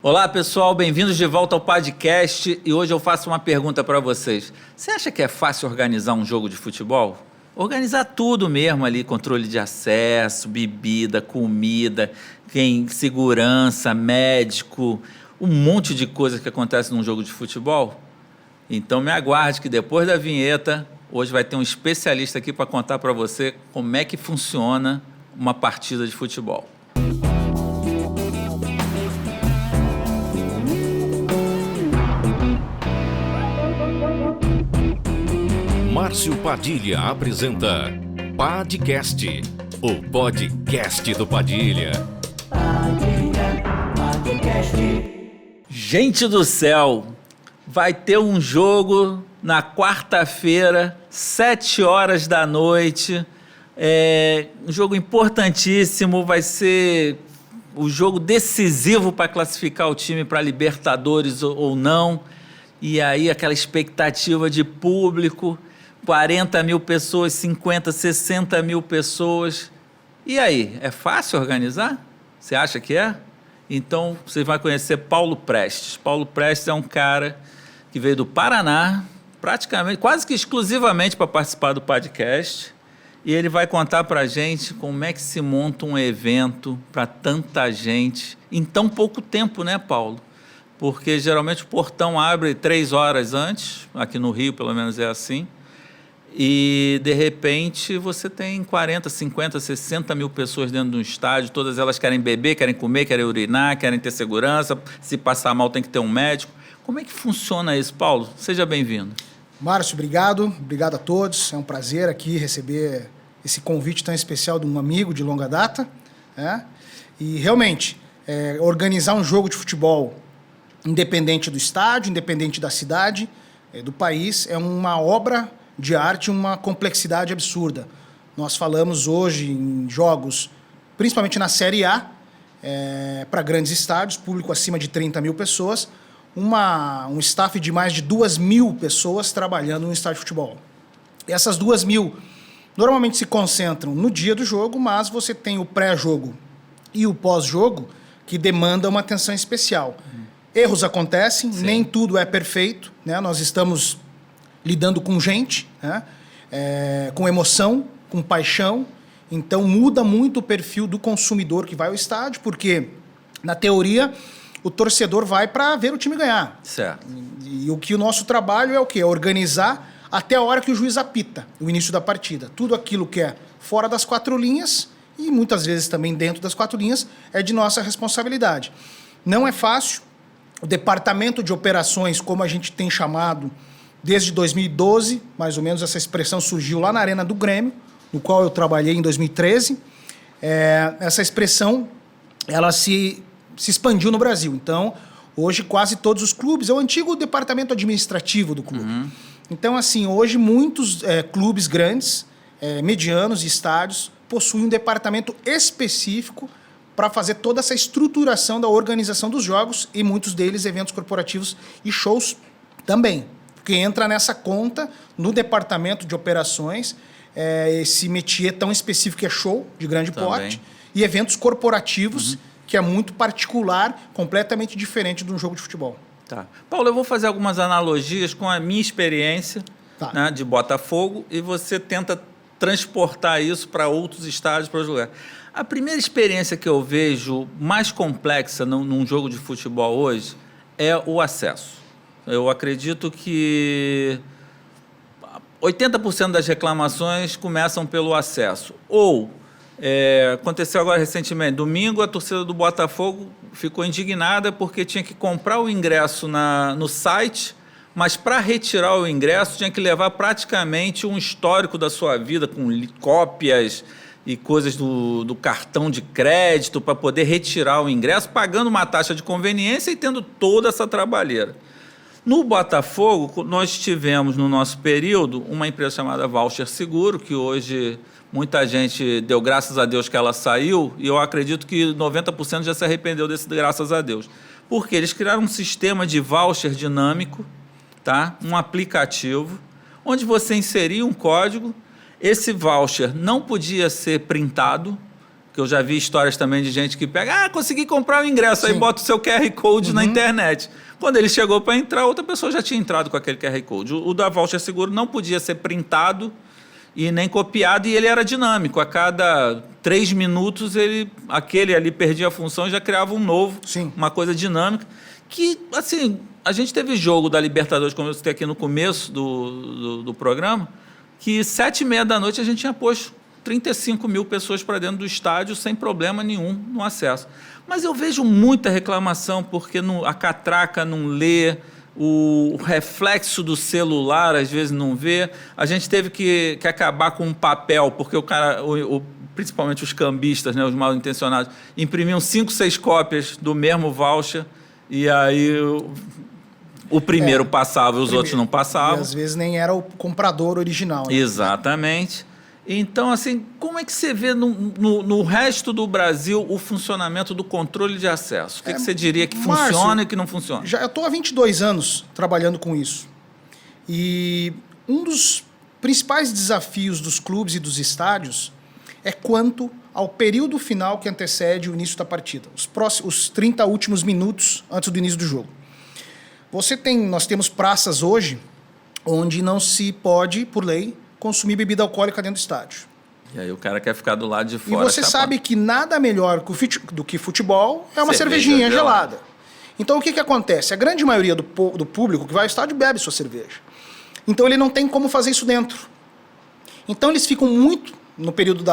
Olá pessoal, bem-vindos de volta ao podcast e hoje eu faço uma pergunta para vocês. Você acha que é fácil organizar um jogo de futebol? Organizar tudo mesmo ali, controle de acesso, bebida, comida, segurança, médico, um monte de coisas que acontece num jogo de futebol? Então me aguarde que depois da vinheta, hoje vai ter um especialista aqui para contar para você como é que funciona uma partida de futebol. Márcio Padilha apresenta Padcast, o podcast do Padilha. Gente do céu, vai ter um jogo na quarta-feira, 7 horas da noite. Um jogo importantíssimo, vai ser o jogo decisivo para classificar o time para Libertadores ou não. E aí aquela expectativa de público, 40 mil pessoas, 50, 60 mil pessoas. E aí, é fácil organizar? Você acha que é? Então, você vai conhecer Paulo Prestes. Paulo Prestes é um cara que veio do Paraná, praticamente, quase que exclusivamente para participar do podcast. E ele vai contar para a gente como é que se monta um evento para tanta gente em tão pouco tempo, né, Paulo? Porque geralmente o portão abre 3 horas antes, aqui no Rio pelo menos é assim, e de repente você tem 40, 50, 60 mil pessoas dentro de um estádio, todas elas querem beber, querem comer, querem urinar, querem ter segurança, se passar mal tem que ter um médico. Como é que funciona isso, Paulo? Seja bem-vindo. Márcio, obrigado a todos, é um prazer aqui receber esse convite tão especial de um amigo de longa data, né? E realmente, organizar um jogo de futebol independente do estádio, independente da cidade, do país, é uma obra de arte, uma complexidade absurda. Nós falamos hoje em jogos, principalmente na Série A, para grandes estádios, público acima de 30 mil pessoas, um staff de mais de 2.000 pessoas trabalhando no estádio de futebol. E essas 2.000 normalmente se concentram no dia do jogo, mas você tem o pré-jogo e o pós-jogo que demandam uma atenção especial. Erros acontecem, sim, nem tudo é perfeito, né? Nós estamos lidando com gente, né? Com emoção, com paixão, então muda muito o perfil do consumidor que vai ao estádio, porque, na teoria, o torcedor vai para ver o time ganhar. Certo. E o nosso trabalho é o quê? É organizar até a hora que o juiz apita, o início da partida. Tudo aquilo que é fora das 4 linhas, e muitas vezes também dentro das 4 linhas, é de nossa responsabilidade. Não é fácil. O departamento de operações, como a gente tem chamado desde 2012, mais ou menos essa expressão surgiu lá na Arena do Grêmio, no qual eu trabalhei em 2013. Essa expressão ela se expandiu no Brasil. Então, hoje quase todos os clubes, é o antigo departamento administrativo do clube. Uhum. Então, assim, hoje muitos clubes grandes, medianos e estádios possuem um departamento específico para fazer toda essa estruturação da organização dos jogos e muitos deles eventos corporativos e shows também. Porque entra nessa conta no departamento de operações esse métier tão específico que é show de grande porte e eventos corporativos, que é muito particular, completamente diferente de um jogo de futebol. Tá. Paulo, eu vou fazer algumas analogias com a minha experiência, tá, né, de Botafogo, e você tenta transportar isso para outros estádios, para outros lugares. A primeira experiência que eu vejo mais complexa num jogo de futebol hoje é o acesso. Eu acredito que 80% das reclamações começam pelo acesso. Aconteceu agora recentemente, domingo, a torcida do Botafogo ficou indignada porque tinha que comprar o ingresso no site, mas para retirar o ingresso tinha que levar praticamente um histórico da sua vida, com cópias e coisas do cartão de crédito para poder retirar o ingresso, pagando uma taxa de conveniência e tendo toda essa trabalheira. No Botafogo, nós tivemos no nosso período uma empresa chamada Voucher Seguro, que hoje muita gente deu graças a Deus que ela saiu, e eu acredito que 90% já se arrependeu desse graças a Deus. Porque eles criaram um sistema de voucher dinâmico, tá? Um aplicativo, onde você inseria um código. Esse voucher não podia ser printado, Porque eu já vi histórias também de gente que pega, consegui comprar o ingresso, aí bota o seu QR Code na internet. Quando ele chegou para entrar, outra pessoa já tinha entrado com aquele QR Code. O da Voucher Seguro não podia ser printado e nem copiado, e ele era dinâmico. A cada 3 minutos, aquele ali perdia a função e já criava um novo, uma coisa dinâmica. Que, assim, a gente teve jogo da Libertadores, como eu citei aqui no começo do programa, que 7h30 da noite a gente tinha posto 35 mil pessoas para dentro do estádio sem problema nenhum no acesso. Mas eu vejo muita reclamação porque a catraca não lê, o reflexo do celular às vezes não vê. A gente teve que acabar com um papel, porque o cara, principalmente os cambistas, né, os mal intencionados, imprimiam 5, 6 cópias do mesmo voucher e aí o primeiro passava e os outros não passavam. E às vezes nem era o comprador original. Né? Exatamente. Então, assim, como é que você vê no resto do Brasil o funcionamento do controle de acesso? O que você diria que funciona e que não funciona? Eu estou há 22 anos trabalhando com isso. E um dos principais desafios dos clubes e dos estádios é quanto ao período final que antecede o início da partida. Os 30 últimos minutos antes do início do jogo. Nós temos praças hoje onde não se pode, por lei, consumir bebida alcoólica dentro do estádio. E aí o cara quer ficar do lado de fora. E você sabe que nada melhor do que futebol é uma cervejinha gelada. Então o que acontece? A grande maioria do público que vai ao estádio bebe sua cerveja. Então ele não tem como fazer isso dentro. Então eles ficam muito no período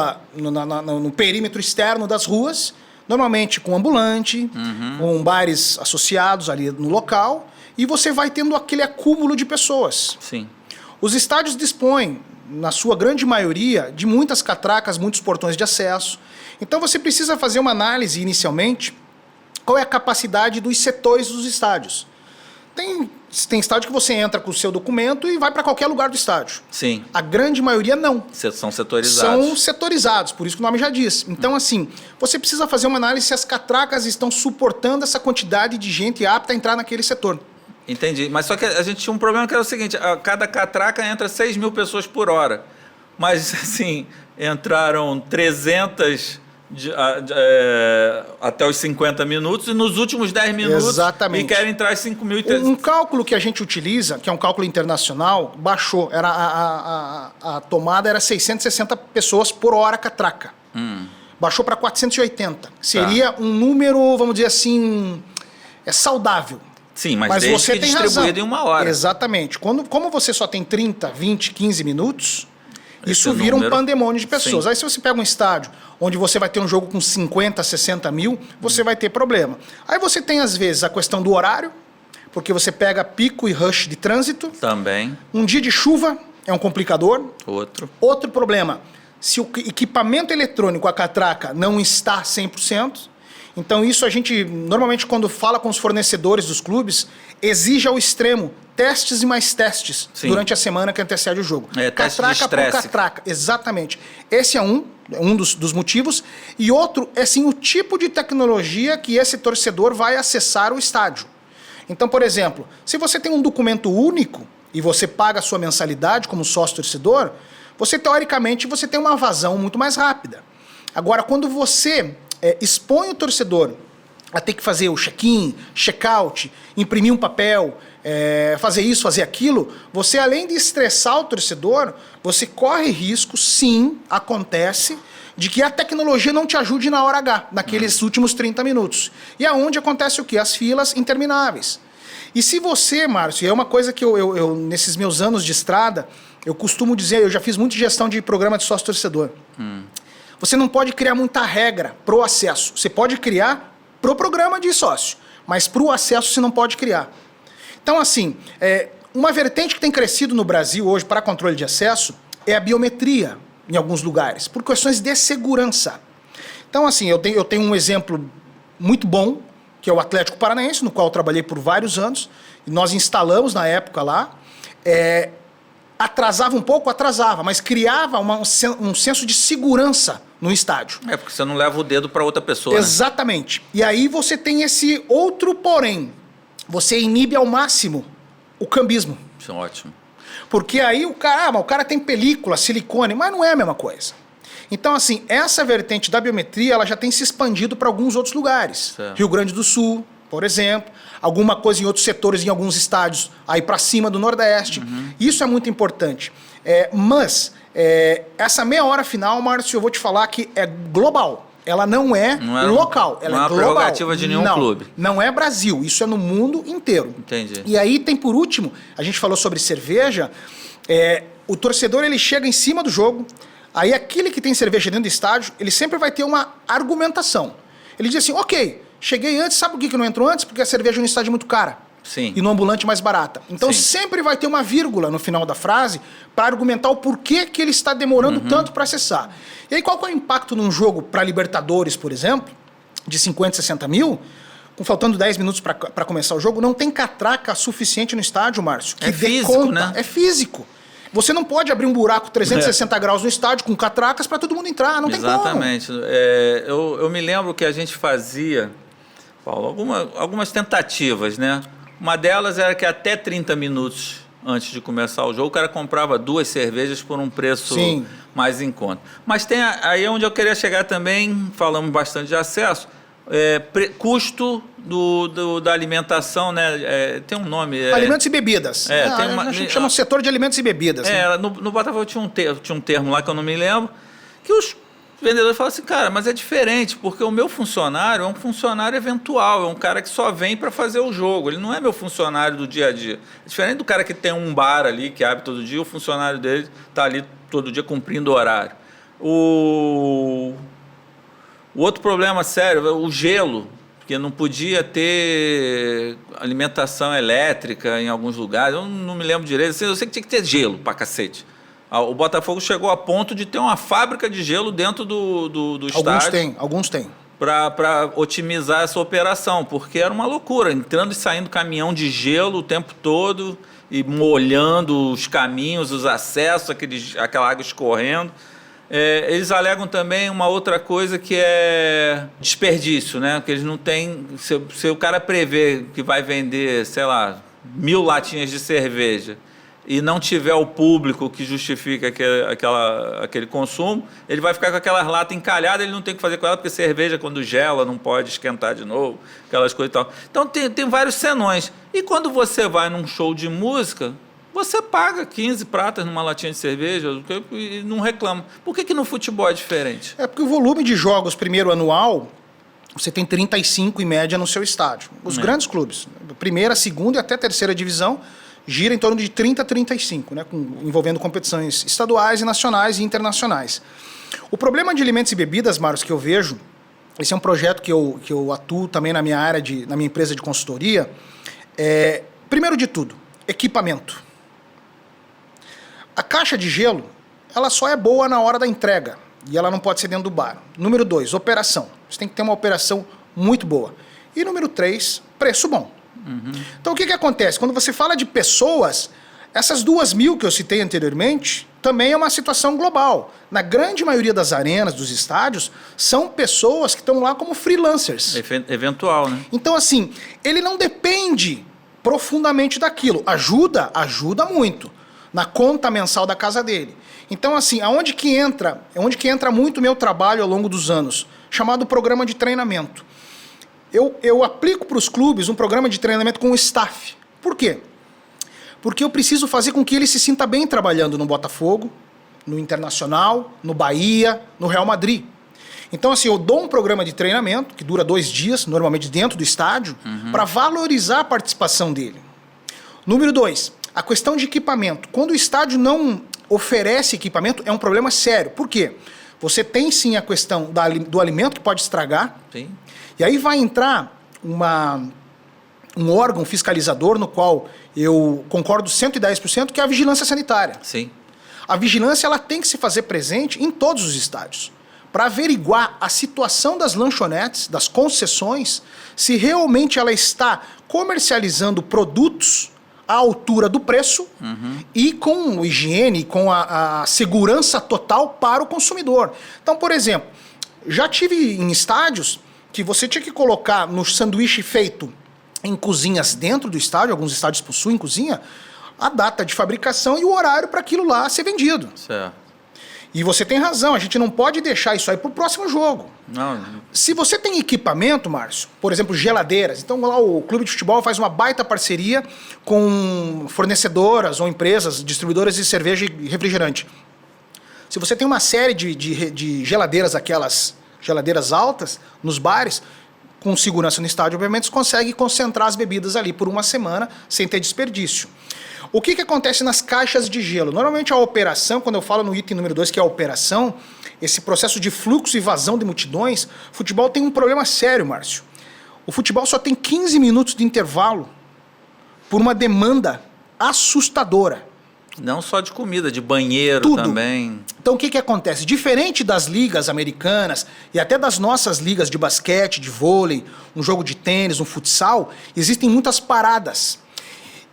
no perímetro externo das ruas, normalmente com ambulante, com bares associados ali no local, e você vai tendo aquele acúmulo de pessoas. Sim. Os estádios dispõem, na sua grande maioria, de muitas catracas, muitos portões de acesso. Então você precisa fazer uma análise inicialmente, qual é a capacidade dos setores dos estádios. Tem estádio que você entra com o seu documento e vai para qualquer lugar do estádio. Sim. A grande maioria não. São setorizados. São setorizados, por isso que o nome já diz. Então, assim, você precisa fazer uma análise se as catracas estão suportando essa quantidade de gente apta a entrar naquele setor. Entendi. Mas só que a gente tinha um problema que era o seguinte, cada catraca entra 6 mil pessoas por hora. Mas, assim, entraram 300 até os 50 minutos e nos últimos 10 minutos Exatamente. E querem entrar 5.300. Um cálculo que a gente utiliza, que é um cálculo internacional, baixou. A tomada era 660 pessoas por hora catraca. Baixou para 480. Seria um número, vamos dizer assim, saudável. Sim, mas desde você que tem distribuído razão. em uma hora. Exatamente. Como você só tem 30, 20, 15 minutos, isso Esse vira número, um pandemônio de pessoas. sim. Aí se você pega um estádio onde você vai ter um jogo com 50, 60 mil, você vai ter problema. Aí você tem, às vezes, a questão do horário, porque você pega pico e rush de trânsito. Também. Um dia de chuva é um complicador. Outro problema, se o equipamento eletrônico, a catraca, não está 100%, então isso a gente, normalmente quando fala com os fornecedores dos clubes, exige ao extremo testes e mais testes durante a semana que antecede o jogo. Catraca por catraca, exatamente. Esse é um dos motivos. E outro é sim o tipo de tecnologia que esse torcedor vai acessar o estádio. Então, por exemplo, se você tem um documento único e você paga a sua mensalidade como sócio torcedor, você teoricamente você tem uma vazão muito mais rápida. Agora, quando você expõe o torcedor a ter que fazer o check-in, check-out, imprimir um papel, fazer isso, fazer aquilo, você além de estressar o torcedor, você corre risco, sim, acontece, de que a tecnologia não te ajude na hora H, naqueles últimos 30 minutos. E aonde acontece o quê? As filas intermináveis. E se você, Márcio, é uma coisa que eu nesses meus anos de estrada, eu costumo dizer, eu já fiz muita gestão de programa de sócio-torcedor. Você não pode criar muita regra pro acesso. Você pode criar pro programa de sócio, mas pro acesso você não pode criar. Então, assim, uma vertente que tem crescido no Brasil hoje para controle de acesso é a biometria, em alguns lugares, por questões de segurança. Então, assim, eu tenho um exemplo muito bom, que é o Atlético Paranaense, no qual eu trabalhei por vários anos, e nós instalamos na época lá, atrasava um pouco, mas criava um senso de segurança no estádio. Porque você não leva o dedo para outra pessoa. Exatamente. Né? E aí você tem esse outro porém. Você inibe ao máximo o cambismo. Isso é ótimo. Porque aí o cara tem película, silicone, mas não é a mesma coisa. Então, assim, essa vertente da biometria ela já tem se expandido para alguns outros lugares. Certo. Rio Grande do Sul, por exemplo, alguma coisa em outros setores, em alguns estádios, aí para cima do Nordeste. Isso é muito importante. Mas essa meia hora final, Márcio, eu vou te falar que é global. Ela não é local, ela não é global. Não é prerrogativa de nenhum clube. Não é Brasil, isso é no mundo inteiro. Entendi. E aí tem por último, a gente falou sobre cerveja, o torcedor ele chega em cima do jogo, aí aquele que tem cerveja dentro do estádio, ele sempre vai ter uma argumentação. Ele diz assim, ok, cheguei antes, sabe por que não entrou antes? Porque a cerveja no estádio é muito cara. Sim. E no ambulante mais barata. Então Sim. sempre vai ter uma vírgula no final da frase para argumentar o porquê que ele está demorando tanto para acessar. E aí qual que é o impacto num jogo para Libertadores, por exemplo, de 50, 60 mil, faltando 10 minutos para começar o jogo, não tem catraca suficiente no estádio, Márcio, que É dê físico, conta. né? É físico. Você não pode abrir um buraco 360 graus no estádio com catracas para todo mundo entrar, não tem como. Exatamente. Eu me lembro que a gente fazia, Paulo, algumas tentativas, né? Uma delas era que até 30 minutos antes de começar o jogo, o cara comprava 2 cervejas por um preço Sim. mais em conta. Mas tem aí onde eu queria chegar também, falamos bastante de acesso, custo da alimentação, né? Tem um nome. Alimentos e bebidas. A gente chama setor de alimentos e bebidas. Né? No Botafogo tinha um termo lá que eu não me lembro, que os vendedores falam assim, cara, mas é diferente, porque o meu funcionário é um funcionário eventual, é um cara que só vem para fazer o jogo, ele não é meu funcionário do dia a dia. É diferente do cara que tem um bar ali, que abre todo dia, o funcionário dele está ali todo dia cumprindo o horário. O outro problema sério, o gelo, porque não podia ter alimentação elétrica em alguns lugares, eu não me lembro direito, eu sei que tinha que ter gelo pra cacete. O Botafogo chegou a ponto de ter uma fábrica de gelo dentro do estádio. Alguns têm. Para otimizar essa operação, porque era uma loucura, entrando e saindo caminhão de gelo o tempo todo e molhando os caminhos, os acessos, aquela água escorrendo. Eles alegam também uma outra coisa que é desperdício, né? Porque eles não têm... Se o cara prevê que vai vender, sei lá, 1000 latinhas de cerveja e não tiver o público que justifica aquele consumo, ele vai ficar com aquelas latas encalhadas, ele não tem o que fazer com ela, porque cerveja, quando gela, não pode esquentar de novo, aquelas coisas e tal. Então, tem vários senões. E quando você vai num show de música, você paga 15 pratas numa latinha de cerveja e não reclama. Por que no futebol é diferente? É porque o volume de jogos primeiro anual, você tem 35 em média no seu estádio. Os grandes clubes, primeira, segunda e até terceira divisão, gira em torno de 30 a 35, né, envolvendo competições estaduais, nacionais e internacionais. O problema de alimentos e bebidas, Marcos, que eu vejo, esse é um projeto que eu atuo também na minha área, na minha empresa de consultoria, primeiro de tudo, equipamento. A caixa de gelo, ela só é boa na hora da entrega, e ela não pode ser dentro do bar. Número 2, operação. Você tem que ter uma operação muito boa. E número 3, preço bom. Então o que acontece? Quando você fala de pessoas, essas 2.000 que eu citei anteriormente, também é uma situação global. Na grande maioria das arenas, dos estádios, são pessoas que estão lá como freelancers. Eventual, né? Então assim, ele não depende profundamente daquilo. Ajuda muito na conta mensal da casa dele. Então assim, onde que entra muito o meu trabalho ao longo dos anos? Chamado programa de treinamento. Eu aplico para os clubes um programa de treinamento com o staff. Por quê? Porque eu preciso fazer com que ele se sinta bem trabalhando no Botafogo, no Internacional, no Bahia, no Real Madrid. Então, assim, eu dou um programa de treinamento, que dura 2 dias, normalmente dentro do estádio, para valorizar a participação dele. Número 2, a questão de equipamento. Quando o estádio não oferece equipamento, é um problema sério. Por quê? Você tem sim a questão do alimento que pode estragar. Sim. E aí vai entrar um órgão fiscalizador no qual eu concordo 110%, que é a vigilância sanitária. Sim. A vigilância ela tem que se fazer presente em todos os estádios, para averiguar a situação das lanchonetes, das concessões, se realmente ela está comercializando produtos à altura do preço e com higiene, com a segurança total para o consumidor. Então, por exemplo, já tive em estádios que você tinha que colocar no sanduíche feito em cozinhas dentro do estádio, alguns estádios possuem cozinha, a data de fabricação e o horário para aquilo lá ser vendido. Certo. E você tem razão, a gente não pode deixar isso aí para o próximo jogo. Não. Se você tem equipamento, Márcio, por exemplo, geladeiras, então lá o clube de futebol faz uma baita parceria com fornecedoras ou empresas distribuidoras de cerveja e refrigerante. Se você tem uma série de geladeiras, aquelas geladeiras altas, nos bares, com segurança no estádio, obviamente, você consegue concentrar as bebidas ali por uma semana sem ter desperdício. O que acontece nas caixas de gelo? Normalmente a operação, quando eu falo no item número 2, que é a operação, esse processo de fluxo e vazão de multidões, o futebol tem um problema sério, Márcio. O futebol só tem 15 minutos de intervalo por uma demanda assustadora. Não só de comida, de banheiro Tudo. também. Então o que acontece? Diferente das ligas americanas e até das nossas ligas de basquete, de vôlei, um jogo de tênis, um futsal, existem muitas paradas.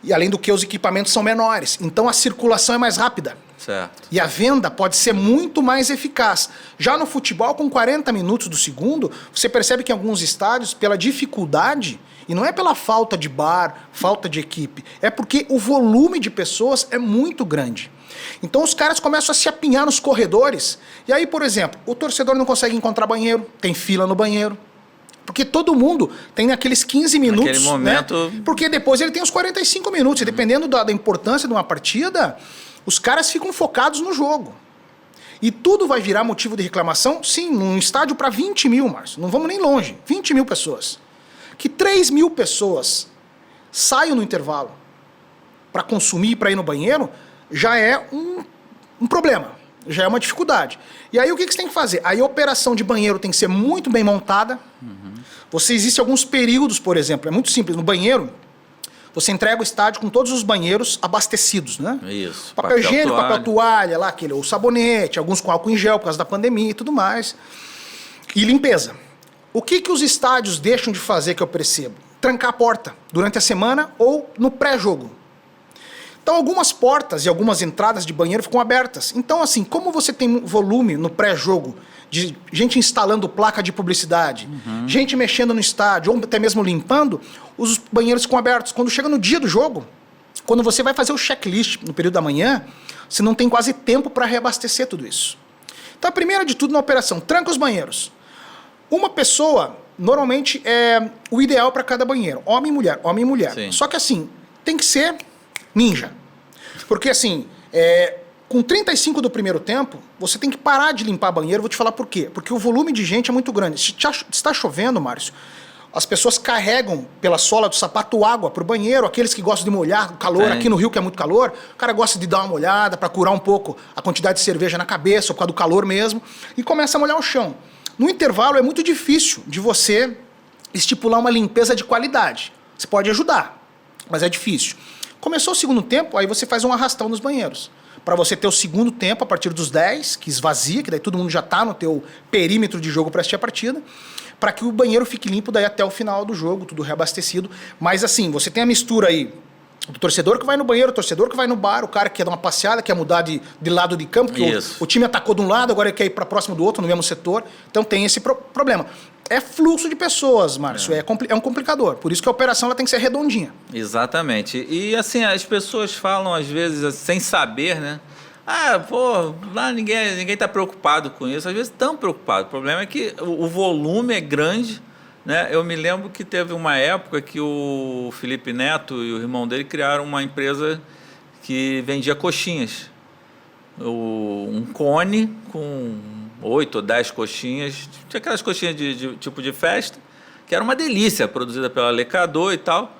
E além do que os equipamentos são menores. Então a circulação é mais rápida. Certo. E a venda pode ser muito mais eficaz. Já no futebol, com 40 minutos do segundo, você percebe que em alguns estádios, pela dificuldade, e não é pela falta de bar, falta de equipe, é porque o volume de pessoas é muito grande. Então os caras começam a se apinhar nos corredores. E aí, por exemplo, o torcedor não consegue encontrar banheiro, tem fila no banheiro. Porque todo mundo tem aqueles 15 minutos, naquele momento, né? Porque depois ele tem os 45 minutos. E dependendo da importância de uma partida, os caras ficam focados no jogo. E tudo vai virar motivo de reclamação, sim, num estádio para 20 mil, Márcio. Não vamos nem longe, 20 mil pessoas. Que 3 mil pessoas saiam no intervalo para consumir, para ir no banheiro, já é um problema, já é uma dificuldade. E aí o que você tem que fazer? Aí a operação de banheiro tem que ser muito bem montada. Existem alguns períodos, por exemplo, é muito simples. No banheiro, você entrega o estádio com todos os banheiros abastecidos, né? Isso. Papel higiênico, papel toalha, lá, o sabonete, alguns com álcool em gel por causa da pandemia e tudo mais. E limpeza. O que os estádios deixam de fazer, que eu percebo? Trancar a porta durante a semana ou no pré-jogo. Então, algumas portas e algumas entradas de banheiro ficam abertas. Então, assim, como você tem volume no pré-jogo de gente instalando placa de publicidade, gente mexendo no estádio, ou até mesmo limpando, os banheiros ficam abertos. Quando chega no dia do jogo, quando você vai fazer o checklist no período da manhã, você não tem quase tempo para reabastecer tudo isso. Então, a primeira de tudo na operação, tranca os banheiros. Uma pessoa, normalmente, é o ideal para cada banheiro. Homem e mulher, homem e mulher. Sim. Só que, assim, tem que ser ninja. Porque, assim, com 35 do primeiro tempo, você tem que parar de limpar banheiro. Vou te falar por quê. Porque o volume de gente é muito grande. Se está chovendo, Márcio, as pessoas carregam pela sola do sapato água para o banheiro. Aqueles que gostam de molhar, o calor, aqui no Rio que é muito calor, o cara gosta de dar uma molhada para curar um pouco a quantidade de cerveja na cabeça, ou por causa do calor mesmo, e começa a molhar o chão. No intervalo é muito difícil de você estipular uma limpeza de qualidade. Você pode ajudar, mas é difícil. Começou o segundo tempo, aí você faz um arrastão nos banheiros. Para você ter o segundo tempo, a partir dos 10, que esvazia, que daí todo mundo já está no teu perímetro de jogo para assistir a partida, para que o banheiro fique limpo daí até o final do jogo, tudo reabastecido. Mas assim, você tem a mistura aí do torcedor que vai no banheiro, o torcedor que vai no bar, o cara que quer dar uma passeada, quer mudar de lado de campo, porque o time atacou de um lado, agora ele quer ir para próximo do outro, no mesmo setor. Então tem esse problema. É fluxo de pessoas, Márcio, é um complicador. Por isso que a operação ela tem que ser redondinha. Exatamente. E assim, as pessoas falam às vezes sem saber, né? Ah, pô, lá ninguém tá preocupado com isso. Às vezes estão preocupados. O problema é que o volume é grande, né? Eu me lembro que teve uma época que o Felipe Neto e o irmão dele criaram uma empresa que vendia coxinhas. Um cone com 8 ou 10 coxinhas. Tinha aquelas coxinhas de tipo de festa, que era uma delícia, produzida pela Lecador e tal.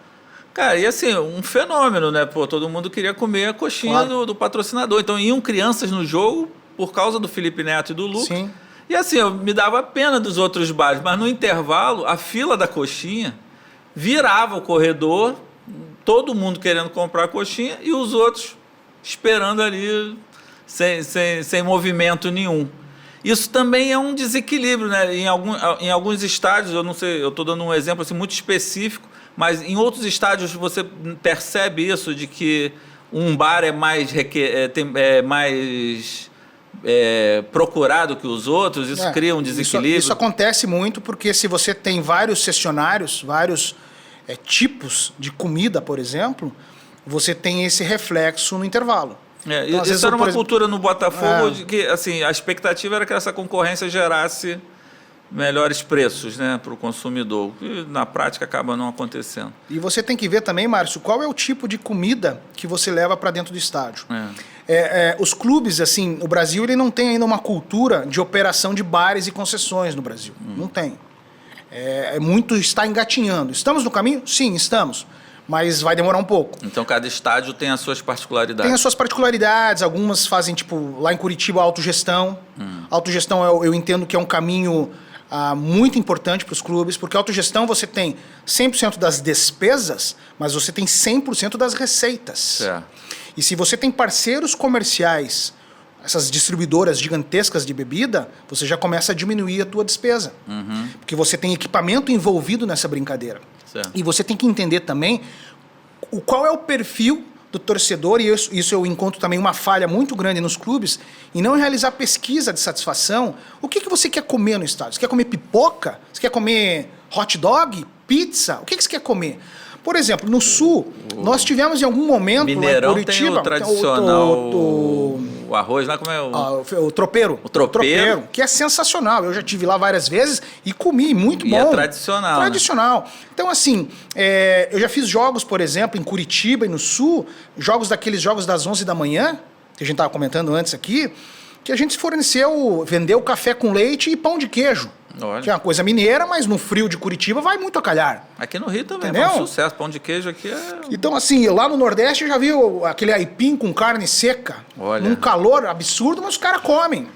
Cara, e assim, um fenômeno, né? Pô, todo mundo queria comer a coxinha do patrocinador. Então iam crianças no jogo por causa do Felipe Neto e do Lucas. Sim. E assim, eu me dava pena dos outros bares, mas no intervalo, a fila da coxinha virava o corredor, todo mundo querendo comprar a coxinha e os outros esperando ali sem movimento nenhum. Isso também é um desequilíbrio, né? Em alguns estádios, eu não sei, eu estou dando um exemplo assim, muito específico, mas em outros estádios você percebe isso, de que um bar é mais procurado que os outros, isso cria um desequilíbrio. Isso acontece muito porque se você tem vários cessionários, vários tipos de comida, por exemplo, você tem esse reflexo no intervalo. Então, às vezes, isso era uma por exemplo, cultura no Botafogo de que assim, a expectativa era que essa concorrência gerasse melhores preços, né, para o consumidor. E na prática acaba não acontecendo. E você tem que ver também, Márcio, qual é o tipo de comida que você leva para dentro do estádio. Os clubes, assim, o Brasil ele não tem ainda uma cultura de operação de bares e concessões no Brasil. Não tem. Muito está engatinhando. Estamos no caminho? Sim, estamos. Mas vai demorar um pouco. Então cada estádio tem as suas particularidades. Tem as suas particularidades, algumas fazem, tipo, lá em Curitiba, autogestão. Autogestão eu entendo que é um caminho muito importante para os clubes, porque autogestão você tem 100% das despesas, mas você tem 100% das receitas. Certo. E se você tem parceiros comerciais, essas distribuidoras gigantescas de bebida, você já começa a diminuir a tua despesa. Porque você tem equipamento envolvido nessa brincadeira. Certo. E você tem que entender também qual é o perfil do torcedor, e isso eu encontro também uma falha muito grande nos clubes, em não realizar pesquisa de satisfação. O que você quer comer no estádio? Você quer comer pipoca? Você quer comer hot dog? Pizza? O que você quer comer? Por exemplo, no Sul, nós tivemos em algum momento Mineirão lá em Curitiba... tem o tradicional... O arroz lá, como é o... O tropeiro. O tropeiro. Que é sensacional. Eu já tive lá várias vezes e comi, muito bom. E é tradicional. Tradicional. Né? Então, assim, eu já fiz jogos, por exemplo, em Curitiba e no Sul, daqueles jogos das 11 da manhã, que a gente estava comentando antes aqui, que a gente vendeu café com leite e pão de queijo. Olha. Que é uma coisa mineira, mas no frio de Curitiba vai muito a calhar. Aqui no Rio também Entendeu? é um sucesso. Pão de queijo aqui é... Então, assim, lá no Nordeste eu já vi aquele aipim com carne seca. Olha. Num calor absurdo, mas os caras comem.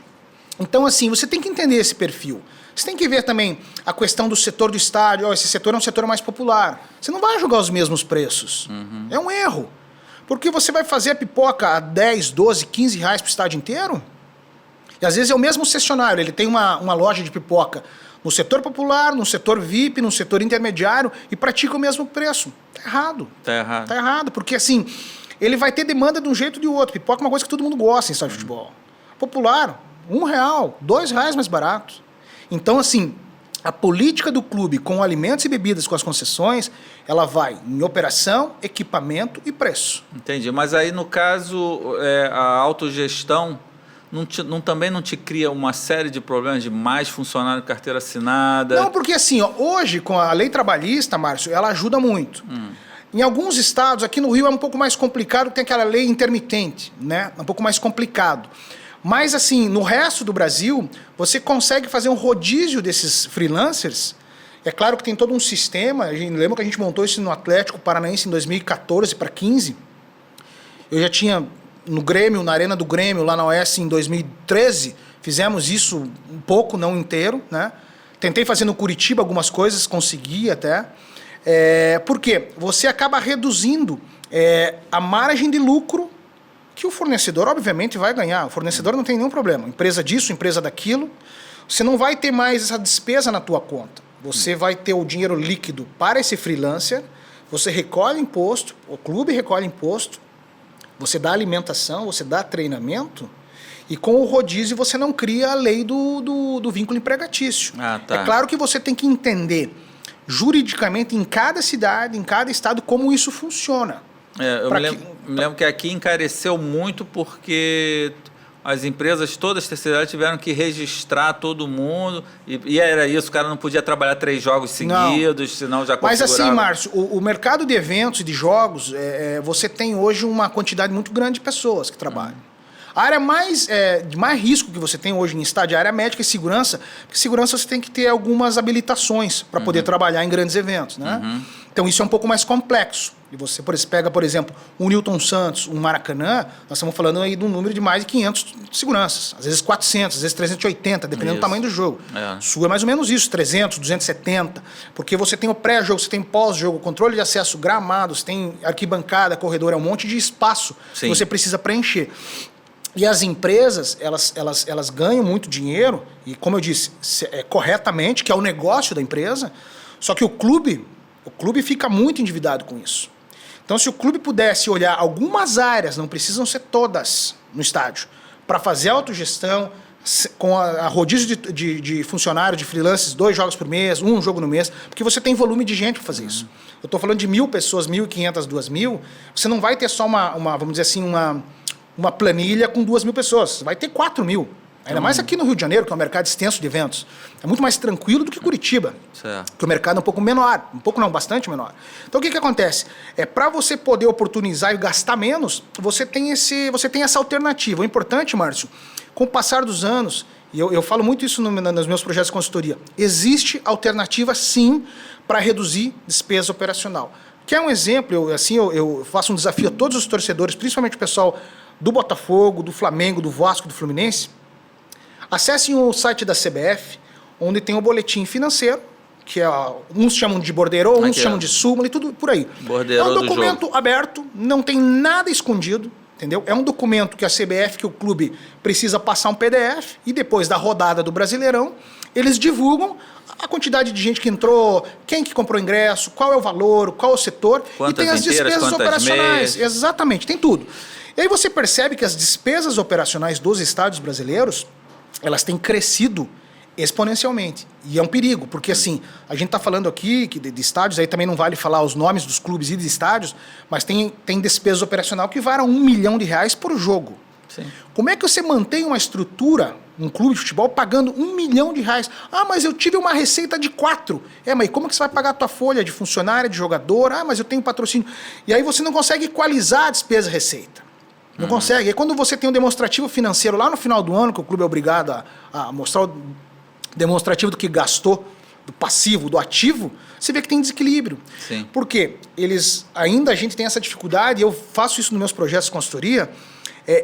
Então, assim, você tem que entender esse perfil. Você tem que ver também a questão do setor do estádio. Esse setor é um setor mais popular. Você não vai jogar os mesmos preços. É um erro. Porque você vai fazer a pipoca a 10, 12, 15 reais pro estádio inteiro. E às vezes é o mesmo cessionário, ele tem uma loja de pipoca no setor popular, no setor VIP, no setor intermediário e pratica o mesmo preço. Tá errado. Tá errado, porque assim, ele vai ter demanda de um jeito ou de outro. Pipoca é uma coisa que todo mundo gosta em estádio de futebol. Popular, R$1, R$2 mais barato. Então, assim, a política do clube com alimentos e bebidas, com as concessões, ela vai em operação, equipamento e preço. Entendi, mas aí no caso, a autogestão também não te cria uma série de problemas de mais funcionário de carteira assinada? Não, porque assim, hoje com a lei trabalhista, Márcio, ela ajuda muito. Em alguns estados, aqui no Rio é um pouco mais complicado, tem aquela lei intermitente, né? É um pouco mais complicado. Mas assim, no resto do Brasil, você consegue fazer um rodízio desses freelancers. É claro que tem todo um sistema, lembra que a gente montou isso no Atlético Paranaense em 2014 para 15. Eu já tinha... no Grêmio, na Arena do Grêmio, lá na OS, em 2013, fizemos isso um pouco, não inteiro, né? Tentei fazer no Curitiba algumas coisas, consegui até. Por quê? Você acaba reduzindo a margem de lucro que o fornecedor, obviamente, vai ganhar. O fornecedor não tem nenhum problema. Empresa disso, empresa daquilo. Você não vai ter mais essa despesa na tua conta. Você vai ter o dinheiro líquido para esse freelancer, você recolhe imposto, o clube recolhe imposto, você dá alimentação, você dá treinamento, e com o rodízio você não cria a lei do vínculo empregatício. Tá. É claro que você tem que entender juridicamente em cada cidade, em cada estado, como isso funciona. Eu me lembro que aqui encareceu muito porque as empresas todas terceirizadas tiveram que registrar todo mundo, e era isso, o cara não podia trabalhar 3 jogos seguidos, senão já configurava. Mas assim, Márcio, o mercado de eventos e de jogos, você tem hoje uma quantidade muito grande de pessoas que trabalham. A área de mais risco que você tem hoje em estádio é a área médica e segurança, porque segurança você tem que ter algumas habilitações para poder trabalhar em grandes eventos, né? Então isso é um pouco mais complexo. E você pega, por exemplo, um Newton Santos, um Maracanã, nós estamos falando aí de um número de mais de 500 seguranças, às vezes 400, às vezes 380, dependendo do tamanho do jogo. Sul é mais ou menos isso, 300, 270, porque você tem o pré-jogo, você tem pós-jogo, controle de acesso, gramados, tem arquibancada, corredor, é um monte de espaço que você precisa preencher. E as empresas, elas ganham muito dinheiro, e como eu disse, corretamente, que é o negócio da empresa, só que o clube fica muito endividado com isso. Então, se o clube pudesse olhar algumas áreas, não precisam ser todas no estádio, para fazer autogestão, com a rodízio de funcionário, de freelancers, 2 jogos por mês, 1 jogo no mês, porque você tem volume de gente para fazer isso. Eu estou falando de 1.000 pessoas, 1.500, 2.000, você não vai ter só vamos dizer assim, uma planilha com 2.000 pessoas. Você vai ter 4.000. Ainda mais aqui no Rio de Janeiro, que é um mercado extenso de eventos. É muito mais tranquilo do que Curitiba. Certo. Que o mercado é um pouco menor. Um pouco não, bastante menor. Então o que acontece? Para você poder oportunizar e gastar menos, você tem essa alternativa. O importante, Márcio, com o passar dos anos, e eu falo muito isso nos meus projetos de consultoria, existe alternativa sim para reduzir despesa operacional. Quer um exemplo? Eu faço um desafio a todos os torcedores, principalmente o pessoal do Botafogo, do Flamengo, do Vasco, do Fluminense. Acessem o site da CBF, onde tem o boletim financeiro, que uns chamam de borderô, uns chamam de súmula e tudo por aí. Borderô é um documento aberto, não tem nada escondido, entendeu? É um documento que a CBF, que o clube precisa passar um PDF e depois da rodada do Brasileirão, eles divulgam a quantidade de gente que entrou, quem que comprou ingresso, qual é o valor, qual é o setor, quantas e tem as inteiras, despesas operacionais. Meias. Exatamente, tem tudo. E aí você percebe que as despesas operacionais dos estádios brasileiros, elas têm crescido exponencialmente. E é um perigo, porque assim, a gente está falando aqui que de estádios, aí também não vale falar os nomes dos clubes e de estádios, mas tem despesa operacional que varam R$1 milhão por jogo. Sim. Como é que você mantém uma estrutura, um clube de futebol, pagando R$1 milhão? Ah, mas eu tive uma receita de 4. Mas como é que você vai pagar a tua folha de funcionário, de jogador? Ah, mas eu tenho patrocínio. E aí você não consegue equalizar a despesa-receita. Não consegue. E quando você tem um demonstrativo financeiro lá no final do ano, que o clube é obrigado a mostrar o demonstrativo do que gastou, do passivo, do ativo, você vê que tem desequilíbrio. Sim. Por quê? A gente tem essa dificuldade, eu faço isso nos meus projetos de consultoria,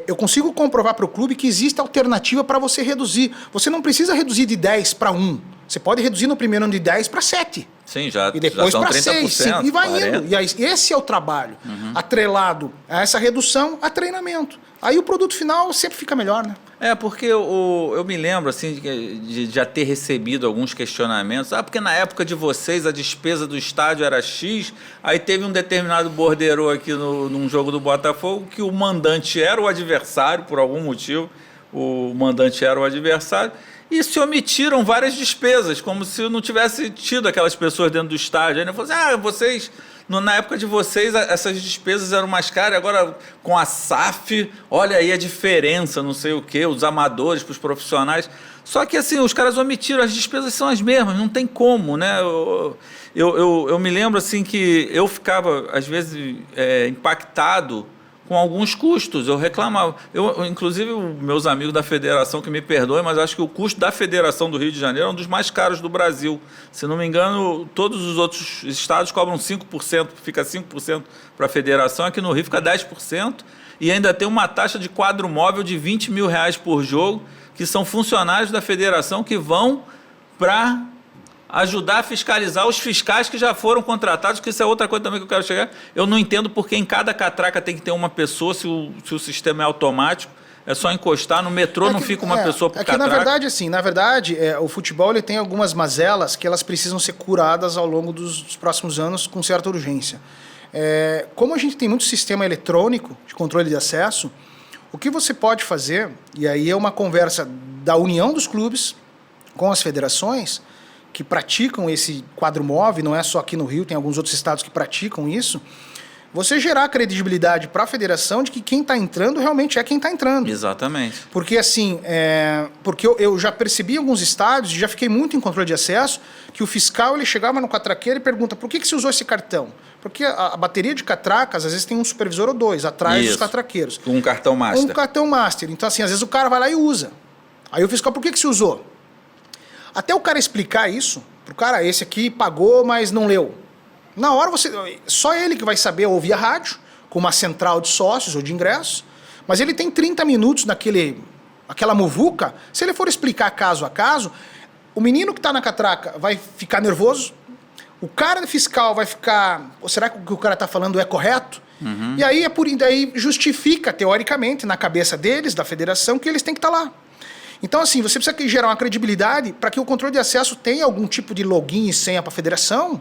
eu consigo comprovar para o clube que existe alternativa para você reduzir. Você não precisa reduzir de 10 para 1. Você pode reduzir no primeiro ano de 10 para 7. Sim, já, e depois já são para 30%, 6, 5, e vai 40%. indo. E aí, esse é o trabalho, atrelado a essa redução, a treinamento. Aí o produto final sempre fica melhor, né? Porque eu me lembro assim, de já ter recebido alguns questionamentos. Porque na época de vocês a despesa do estádio era X, aí teve um determinado borderô aqui num jogo do Botafogo que o mandante era o adversário, por algum motivo, o mandante era o adversário, e se omitiram várias despesas, como se não tivesse tido aquelas pessoas dentro do estádio. Aí eu falei assim, vocês... Na época de vocês, essas despesas eram mais caras, agora com a SAF, olha aí a diferença, não sei o quê, os amadores para os profissionais. Só que assim, os caras omitiram, as despesas são as mesmas, não tem como, né? Eu me lembro assim que eu ficava, às vezes, impactado com alguns custos, eu reclamava. Inclusive, meus amigos da federação, que me perdoem, mas acho que o custo da Federação do Rio de Janeiro é um dos mais caros do Brasil. Se não me engano, todos os outros estados cobram 5%, fica 5% para a federação, aqui no Rio fica 10%, e ainda tem uma taxa de quadro móvel de R$20 mil por jogo, que são funcionários da federação que vão para ajudar a fiscalizar os fiscais que já foram contratados, que isso é outra coisa também que eu quero chegar. Eu não entendo porque em cada catraca tem que ter uma pessoa, se o sistema é automático, é só encostar, no metrô não fica uma pessoa por catraca. Na verdade, o futebol ele tem algumas mazelas que elas precisam ser curadas ao longo dos próximos anos com certa urgência. Como a gente tem muito sistema eletrônico de controle de acesso, o que você pode fazer, e aí é uma conversa da união dos clubes com as federações, que praticam esse quadro móvel, não é só aqui no Rio, tem alguns outros estados que praticam isso, você gerar credibilidade para a federação de que quem está entrando realmente é quem está entrando. Exatamente. Porque assim, porque eu já percebi em alguns estádios, já fiquei muito em controle de acesso, que o fiscal ele chegava no catraqueiro e pergunta por que se usou esse cartão? Porque a bateria de catracas, às vezes tem um supervisor ou dois atrás dos catraqueiros. Um cartão master. Um cartão master. Então assim, às vezes o cara vai lá e usa. Aí o fiscal, por que se usou? Até o cara explicar isso, pro cara, esse aqui pagou, mas não leu. Na hora só ele que vai saber ouvir a rádio, com uma central de sócios ou de ingressos, mas ele tem 30 minutos aquela muvuca, se ele for explicar caso a caso, o menino que está na catraca vai ficar nervoso, o cara fiscal vai ficar, será que o que o cara está falando é correto? E aí, daí justifica, teoricamente, na cabeça deles, da federação, que eles têm que estar lá. Então, assim, você precisa gerar uma credibilidade para que o controle de acesso tenha algum tipo de login e senha para a federação,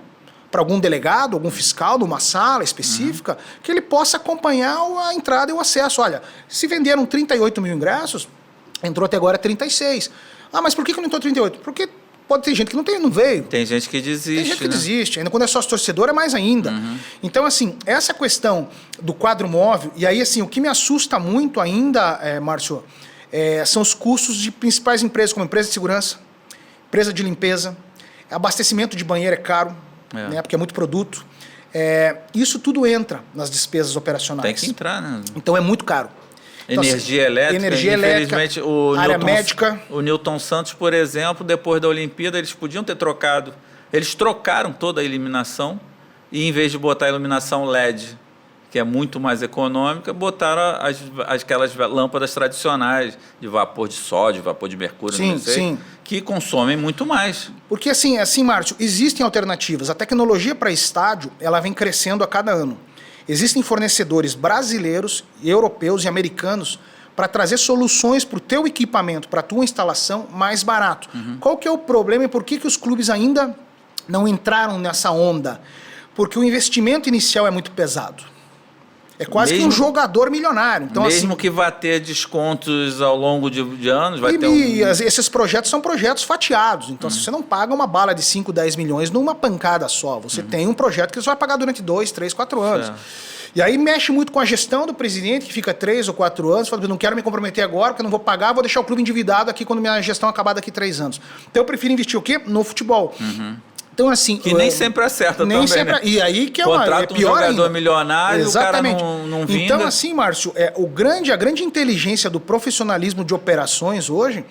para algum delegado, algum fiscal de uma sala específica, que ele possa acompanhar a entrada e o acesso. Olha, se venderam 38 mil ingressos, entrou até agora 36. Mas por que não entrou 38? Porque Pode ter gente que não veio. Tem gente que desiste. Tem gente que desiste. Ainda quando é sócio torcedor, é mais ainda. Então, assim, essa questão do quadro móvel, e aí, assim, o que me assusta muito ainda, Márcio, são os custos de principais empresas, como empresa de segurança, empresa de limpeza, abastecimento de banheiro é caro, né, porque é muito produto. Isso tudo entra nas despesas operacionais. Tem que entrar, né? Então, é muito caro. Então, Energia elétrica, infelizmente, área médica. O Newton Santos, por exemplo, depois da Olimpíada, eles podiam ter trocado. Eles trocaram toda a iluminação e, em vez de botar a iluminação LED, que é muito mais econômica, botaram aquelas lâmpadas tradicionais de vapor de sódio, vapor de mercúrio, sim, não sei, sim. que consomem muito mais. Porque, assim, Márcio, existem alternativas. A tecnologia para estádio, ela vem crescendo a cada ano. Existem fornecedores brasileiros, europeus e americanos para trazer soluções para o teu equipamento, para a tua instalação mais barato. Qual que é o problema e por que os clubes ainda não entraram nessa onda? Porque o investimento inicial é muito pesado. É quase que um jogador milionário. Então, mesmo assim, que vá ter descontos ao longo de anos, vai ter esses projetos são projetos fatiados. Então, se você não paga uma bala de 5, 10 milhões numa pancada só, você tem um projeto que você vai pagar durante 2, 3, 4 anos. E aí mexe muito com a gestão do presidente, que fica 3 ou 4 anos, fala, não quero me comprometer agora, porque eu não vou pagar, vou deixar o clube endividado aqui quando minha gestão acabar daqui 3 anos. Então, eu prefiro investir o quê? No futebol. Então, assim, que nem sempre acerta nem também, sempre, né? E aí que é contrata é pior um jogador ainda. milionário. Exatamente. O cara não vinga. Então, assim, Márcio, a grande inteligência do profissionalismo de operações hoje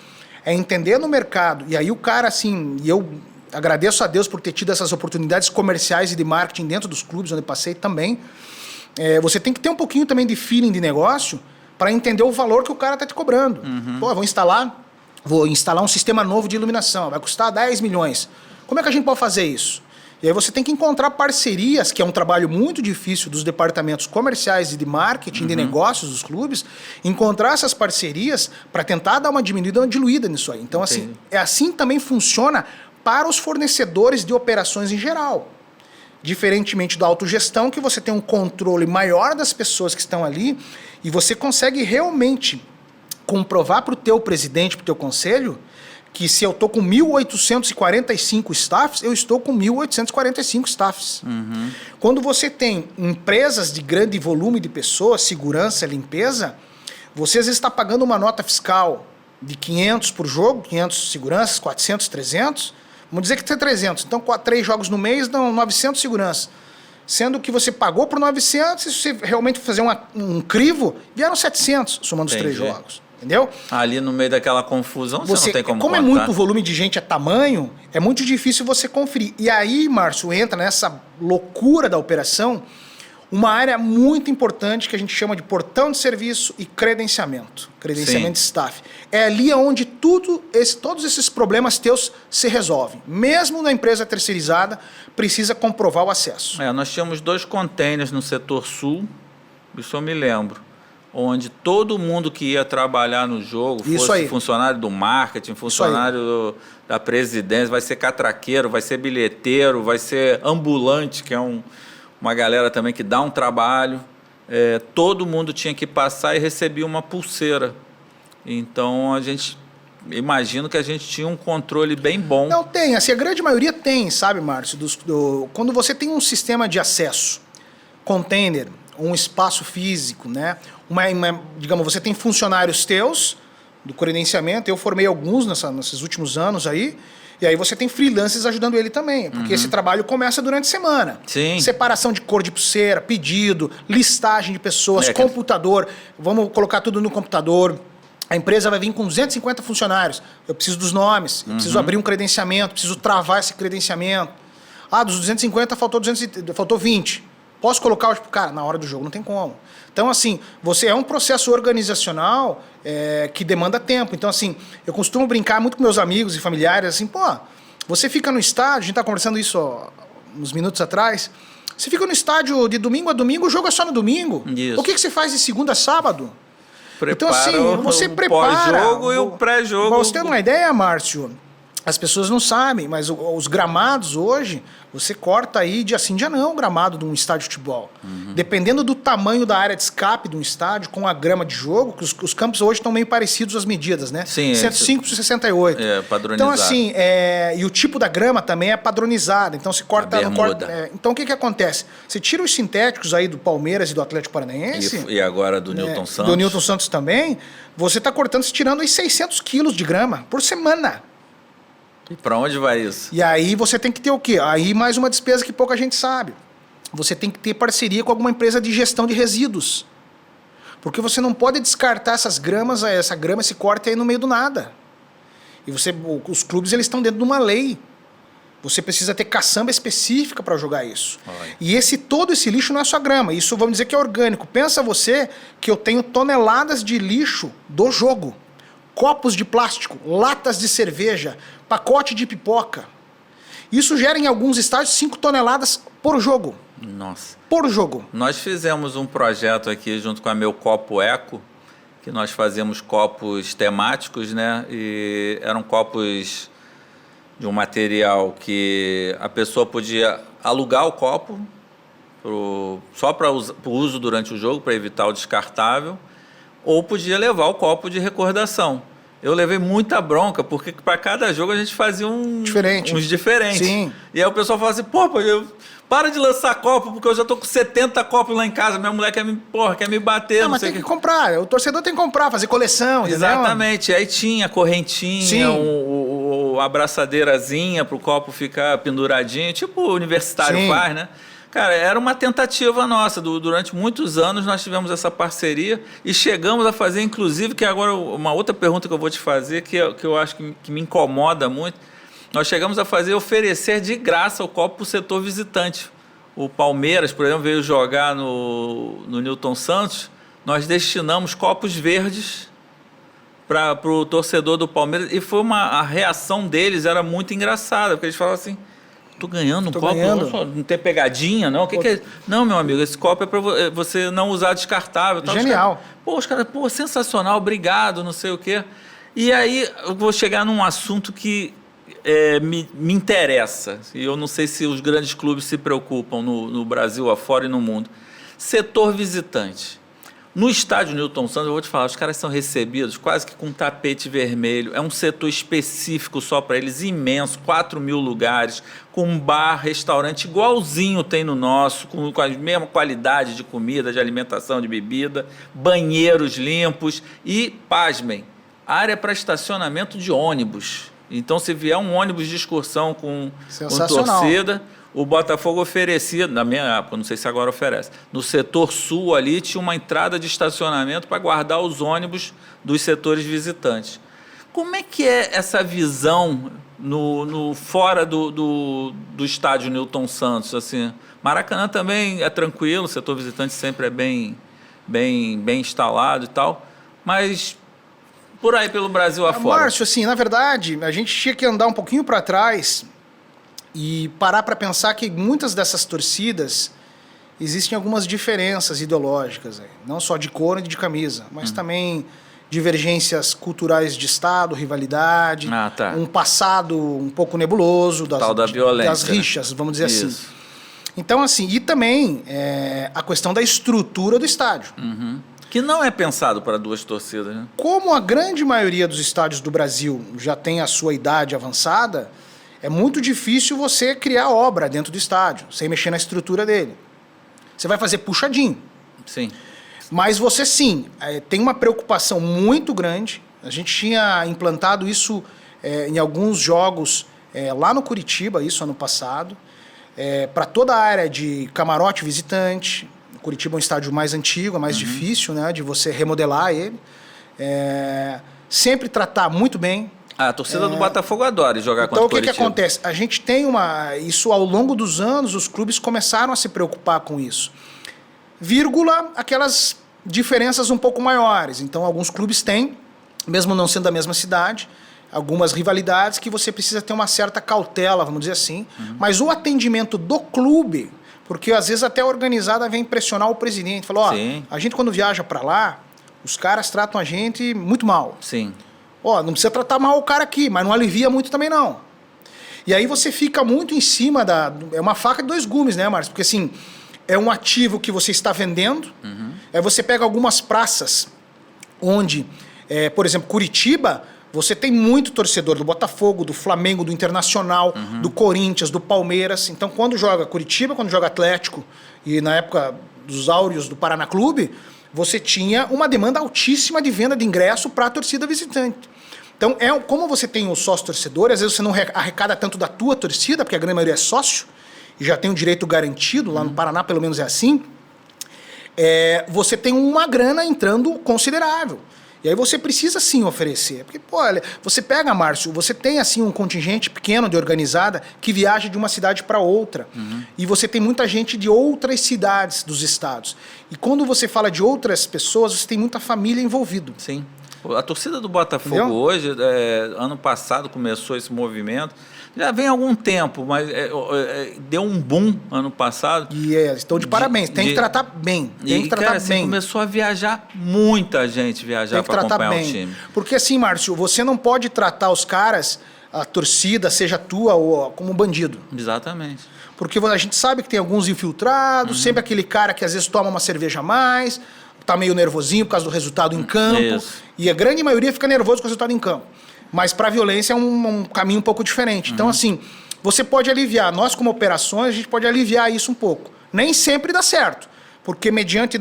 é entender no mercado. E aí o cara, assim, e eu agradeço a Deus por ter tido essas oportunidades comerciais e de marketing dentro dos clubes, onde eu passei também. Você tem que ter um pouquinho também de feeling de negócio para entender o valor que o cara está te cobrando. Pô, vou instalar um sistema novo de iluminação, vai custar 10 milhões. Como é que a gente pode fazer isso? E aí você tem que encontrar parcerias, que é um trabalho muito difícil dos departamentos comerciais e de marketing, de negócios dos clubes, encontrar essas parcerias para tentar dar uma diminuída, uma diluída nisso aí. Então, assim também funciona para os fornecedores de operações em geral. Diferentemente da autogestão, que você tem um controle maior das pessoas que estão ali e você consegue realmente comprovar para o teu presidente, para o teu conselho, que se eu estou com 1.845 staffs, eu estou com 1.845 staffs. Quando você tem empresas de grande volume de pessoas, segurança, limpeza, você às vezes está pagando uma nota fiscal de 500 por jogo, 500 seguranças, 400, 300, vamos dizer que tem 300. Então, 3 jogos no mês dão 900 seguranças. Sendo que você pagou por 900, e se você realmente fazer um crivo, vieram 700, somando os 3 jogos. Entendeu? Ali no meio daquela confusão, você não tem como Como contar. é muito volume de gente, é tamanho, é muito difícil você conferir. E aí, Márcio, entra nessa loucura da operação uma área muito importante que a gente chama de portão de serviço e credenciamento. Credenciamento de staff. É ali onde todos esses problemas teus se resolvem. Mesmo na empresa terceirizada, precisa comprovar o acesso. Nós tínhamos 2 containers no setor sul, isso eu me lembro, onde todo mundo que ia trabalhar no jogo, fosse funcionário do marketing, funcionário da presidência, vai ser catraqueiro, vai ser bilheteiro, vai ser ambulante, que é uma galera também que dá um trabalho. Todo mundo tinha que passar e recebia uma pulseira. Então, imagino que a gente tinha um controle bem bom. Não, tem. Assim, a grande maioria tem, sabe, Márcio? Quando você tem um sistema de acesso, container, um espaço físico, né? Digamos, você tem funcionários teus do credenciamento, eu formei alguns nesses últimos anos aí, e aí você tem freelancers ajudando ele também, porque esse trabalho começa durante a semana. Sim. Separação de cor de pulseira, pedido, listagem de pessoas, computador, vamos colocar tudo no computador. A empresa vai vir com 250 funcionários, eu preciso dos nomes, eu preciso abrir um credenciamento, preciso travar esse credenciamento. Dos 250 faltou 20. Posso colocar, cara, na hora do jogo não tem como. Então, assim, é um processo organizacional que demanda tempo. Então, assim, eu costumo brincar muito com meus amigos e familiares, assim, você fica no estádio, a gente tá conversando isso uns minutos atrás, você fica no estádio de domingo a domingo, o jogo é só no domingo. Isso. O que você faz de segunda a sábado? Então, assim, você prepara... O pós-jogo e o pré-jogo. Pra você ter uma ideia, Márcio, As pessoas não sabem, mas os gramados hoje, você corta aí dia sim, dia não o gramado de um estádio de futebol. Dependendo do tamanho da área de escape de um estádio, com a grama de jogo, que os campos hoje estão meio parecidos as medidas, né? Sim, 105 por 68. Padronizado. Então, assim, e o tipo da grama também é padronizado. Então, se corta... então, o que acontece? Você tira os sintéticos aí do Palmeiras e do Atlético Paranaense... E agora do Newton Santos. Do Newton Santos também, você está cortando, se tirando aí 600 quilos de grama por semana. E para onde vai isso? E aí você tem que ter o quê? Aí mais uma despesa que pouca gente sabe. Você tem que ter parceria com alguma empresa de gestão de resíduos. Porque você não pode descartar essa grama, esse corte aí no meio do nada. E os clubes eles estão dentro de uma lei. Você precisa ter caçamba específica para jogar isso. Olha. E todo esse lixo não é só grama. Isso vamos dizer que é orgânico. Pensa você que eu tenho toneladas de lixo do jogo. Copos de plástico, latas de cerveja, pacote de pipoca. Isso gera em alguns estádios 5 toneladas por jogo. Nossa. Por jogo. Nós fizemos um projeto aqui junto com a Meu Copo Eco, que nós fazíamos copos temáticos, né? E eram copos de um material que a pessoa podia alugar o copo só para o uso durante o jogo, para evitar o descartável, ou podia levar o copo de recordação. Eu levei muita bronca, porque para cada jogo a gente fazia uns diferentes. Sim. E aí o pessoal fala assim, para de lançar copo, porque eu já tô com 70 copos lá em casa, minha mulher quer me bater. Não, mas tem que comprar, o torcedor tem que comprar, fazer coleção. Exatamente, entendeu? aí tinha correntinha, a abraçadeirazinha para o copo ficar penduradinho, tipo o universitário faz, né? Cara, era uma tentativa nossa. Durante muitos anos nós tivemos essa parceria e chegamos a fazer, inclusive, que agora uma outra pergunta que eu vou te fazer, que eu acho que me incomoda muito, nós chegamos a oferecer de graça o copo para o setor visitante. O Palmeiras, por exemplo, veio jogar no Newton Santos, nós destinamos copos verdes para o torcedor do Palmeiras e a reação deles era muito engraçada, porque eles falavam assim, tô ganhando um copo, não tem pegadinha, não? O que é? Não, meu amigo, esse copo é para você não usar descartável. Genial. Os caras, sensacional, obrigado, não sei o quê. E aí eu vou chegar num assunto que me interessa, e eu não sei se os grandes clubes se preocupam no Brasil, afora e no mundo. Setor visitante. No estádio Newton Santos, eu vou te falar, os caras são recebidos quase que com um tapete vermelho. É um setor específico só para eles, imenso, 4.000 lugares, com bar, restaurante igualzinho tem no nosso, com a mesma qualidade de comida, de alimentação, de bebida, banheiros limpos e, pasmem, área para estacionamento de ônibus. Então, se vier um ônibus de excursão com torcida... O Botafogo oferecia, na minha época, não sei se agora oferece, no setor sul ali tinha uma entrada de estacionamento para guardar os ônibus dos setores visitantes. Como é que é essa visão fora do estádio Newton Santos? Assim, Maracanã também é tranquilo, o setor visitante sempre é bem instalado e tal, mas por aí pelo Brasil afora. Márcio, assim, na verdade, a gente tinha que andar um pouquinho para trás e parar para pensar que muitas dessas torcidas existem algumas diferenças ideológicas, não só de cor e de camisa, mas também divergências culturais de Estado, rivalidade, um passado um pouco nebuloso da violência, das rixas, né? Vamos dizer Isso. assim. Então, assim, e também a questão da estrutura do estádio. Que não é pensado para duas torcidas, né? Como a grande maioria dos estádios do Brasil já tem a sua idade avançada, é muito difícil você criar obra dentro do estádio, sem mexer na estrutura dele. Você vai fazer puxadinho. Sim. Mas você, sim, tem uma preocupação muito grande. A gente tinha implantado isso em alguns jogos lá no Curitiba, isso ano passado, para toda a área de camarote visitante. O Curitiba é um estádio mais antigo, é mais difícil, né, de você remodelar ele. Sempre tratar muito bem. A torcida do Botafogo adora jogar contra o Curitiba. Então, o que acontece? A gente tem isso ao longo dos anos, os clubes começaram a se preocupar com isso. Vírgula, aquelas diferenças um pouco maiores. Então, alguns clubes têm, mesmo não sendo da mesma cidade, algumas rivalidades que você precisa ter uma certa cautela, vamos dizer assim. Mas o atendimento do clube, porque às vezes até a organizada vem pressionar o presidente, fala, a gente quando viaja para lá, os caras tratam a gente muito mal. Sim. Ó, não precisa tratar mal o cara aqui, mas não alivia muito também não. E aí você fica muito em cima é uma faca de dois gumes, né, Márcio? Porque assim, é um ativo que você está vendendo, aí você pega algumas praças onde, por exemplo, Curitiba, você tem muito torcedor do Botafogo, do Flamengo, do Internacional, do Corinthians, do Palmeiras. Então, quando joga Curitiba, quando joga Atlético, e na época dos áureos do Paraná Clube, você tinha uma demanda altíssima de venda de ingresso para a torcida visitante. Então, como você tem o sócio torcedor, às vezes você não arrecada tanto da tua torcida, porque a grande maioria é sócio, e já tem o direito garantido, lá no Paraná pelo menos é assim, você tem uma grana entrando considerável. E aí você precisa sim oferecer. Porque, pô, olha, você pega, Márcio, você tem assim um contingente pequeno de organizada que viaja de uma cidade para outra. E você tem muita gente de outras cidades dos estados. E quando você fala de outras pessoas, você tem muita família envolvida. Sim. A torcida do Botafogo Entendeu? hoje, ano passado começou esse movimento, já vem há algum tempo, mas deu um boom ano passado. E estão de parabéns, tem que tratar bem. Tem que tratar cara, assim, bem. começou a viajar, muita gente viajar para acompanhar o time. Porque assim, Márcio, você não pode tratar os caras, a torcida, seja tua, ou como bandido. Exatamente. Porque a gente sabe que tem alguns infiltrados, sempre aquele cara que às vezes toma uma cerveja a mais, tá meio nervosinho por causa do resultado em campo. Isso. E a grande maioria fica nervoso com o resultado em campo. Mas para a violência é um caminho um pouco diferente. Então, assim, você pode aliviar. Nós, como operações, a gente pode aliviar isso um pouco. Nem sempre dá certo. Porque mediante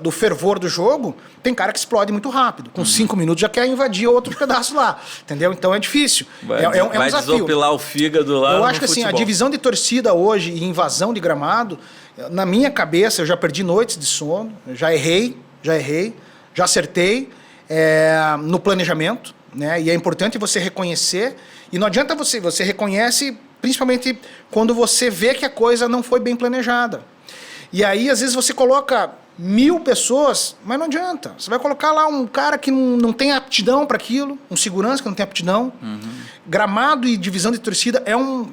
do fervor do jogo, tem cara que explode muito rápido. Com 5 minutos já quer invadir outro pedaço lá. Entendeu? Então é difícil. Vai um vai desafio. desopilar o fígado lá. Eu acho que assim, a divisão de torcida hoje e invasão de gramado, na minha cabeça, eu já perdi noites de sono, já errei, já acertei no planejamento, né? E é importante você reconhecer. E não adianta você reconhece, principalmente quando você vê que a coisa não foi bem planejada. E aí, às vezes, você coloca 1000 pessoas, mas não adianta. Você vai colocar lá um cara que não tem aptidão para aquilo, um segurança que não tem aptidão. Gramado e divisão de torcida é um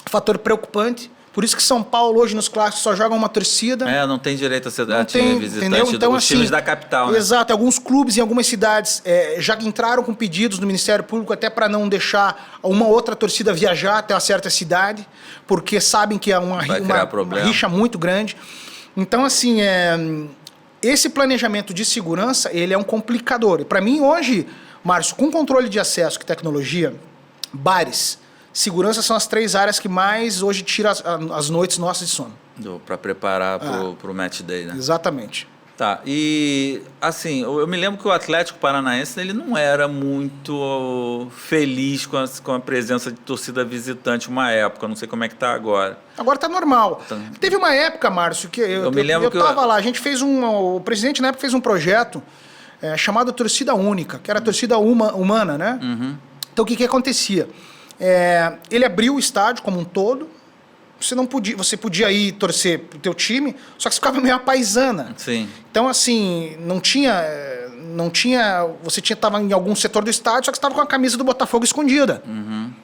fator preocupante. Por isso que São Paulo, hoje, nos clássicos, só joga uma torcida. Não tem direito a ser Não time tem, visitante entendeu? Então, dos times assim, da capital, né? Exato. Alguns clubes em algumas cidades já entraram com pedidos no Ministério Público até para não deixar uma outra torcida viajar até uma certa cidade, porque sabem que é uma rixa muito grande. Então, assim, esse planejamento de segurança, ele é um complicador. E para mim, hoje, Márcio, com controle de acesso e tecnologia, bares, segurança são as 3 áreas que mais hoje tiram as noites nossas de sono. Para preparar para o match day, né? Exatamente. Tá, e assim, eu me lembro que o Atlético Paranaense ele não era muito feliz com a presença de torcida visitante uma época, não sei como é que tá agora. Agora tá normal. Teve uma época, Márcio, que eu tava lá, a gente fez o presidente na época fez um projeto chamado Torcida Única, que era a torcida humana, né? Então o que acontecia? Ele abriu o estádio como um todo. Você podia ir torcer pro teu time, só que você ficava meio apaisana. Sim. Então, assim, você estava em algum setor do estádio, só que você estava com a camisa do Botafogo escondida.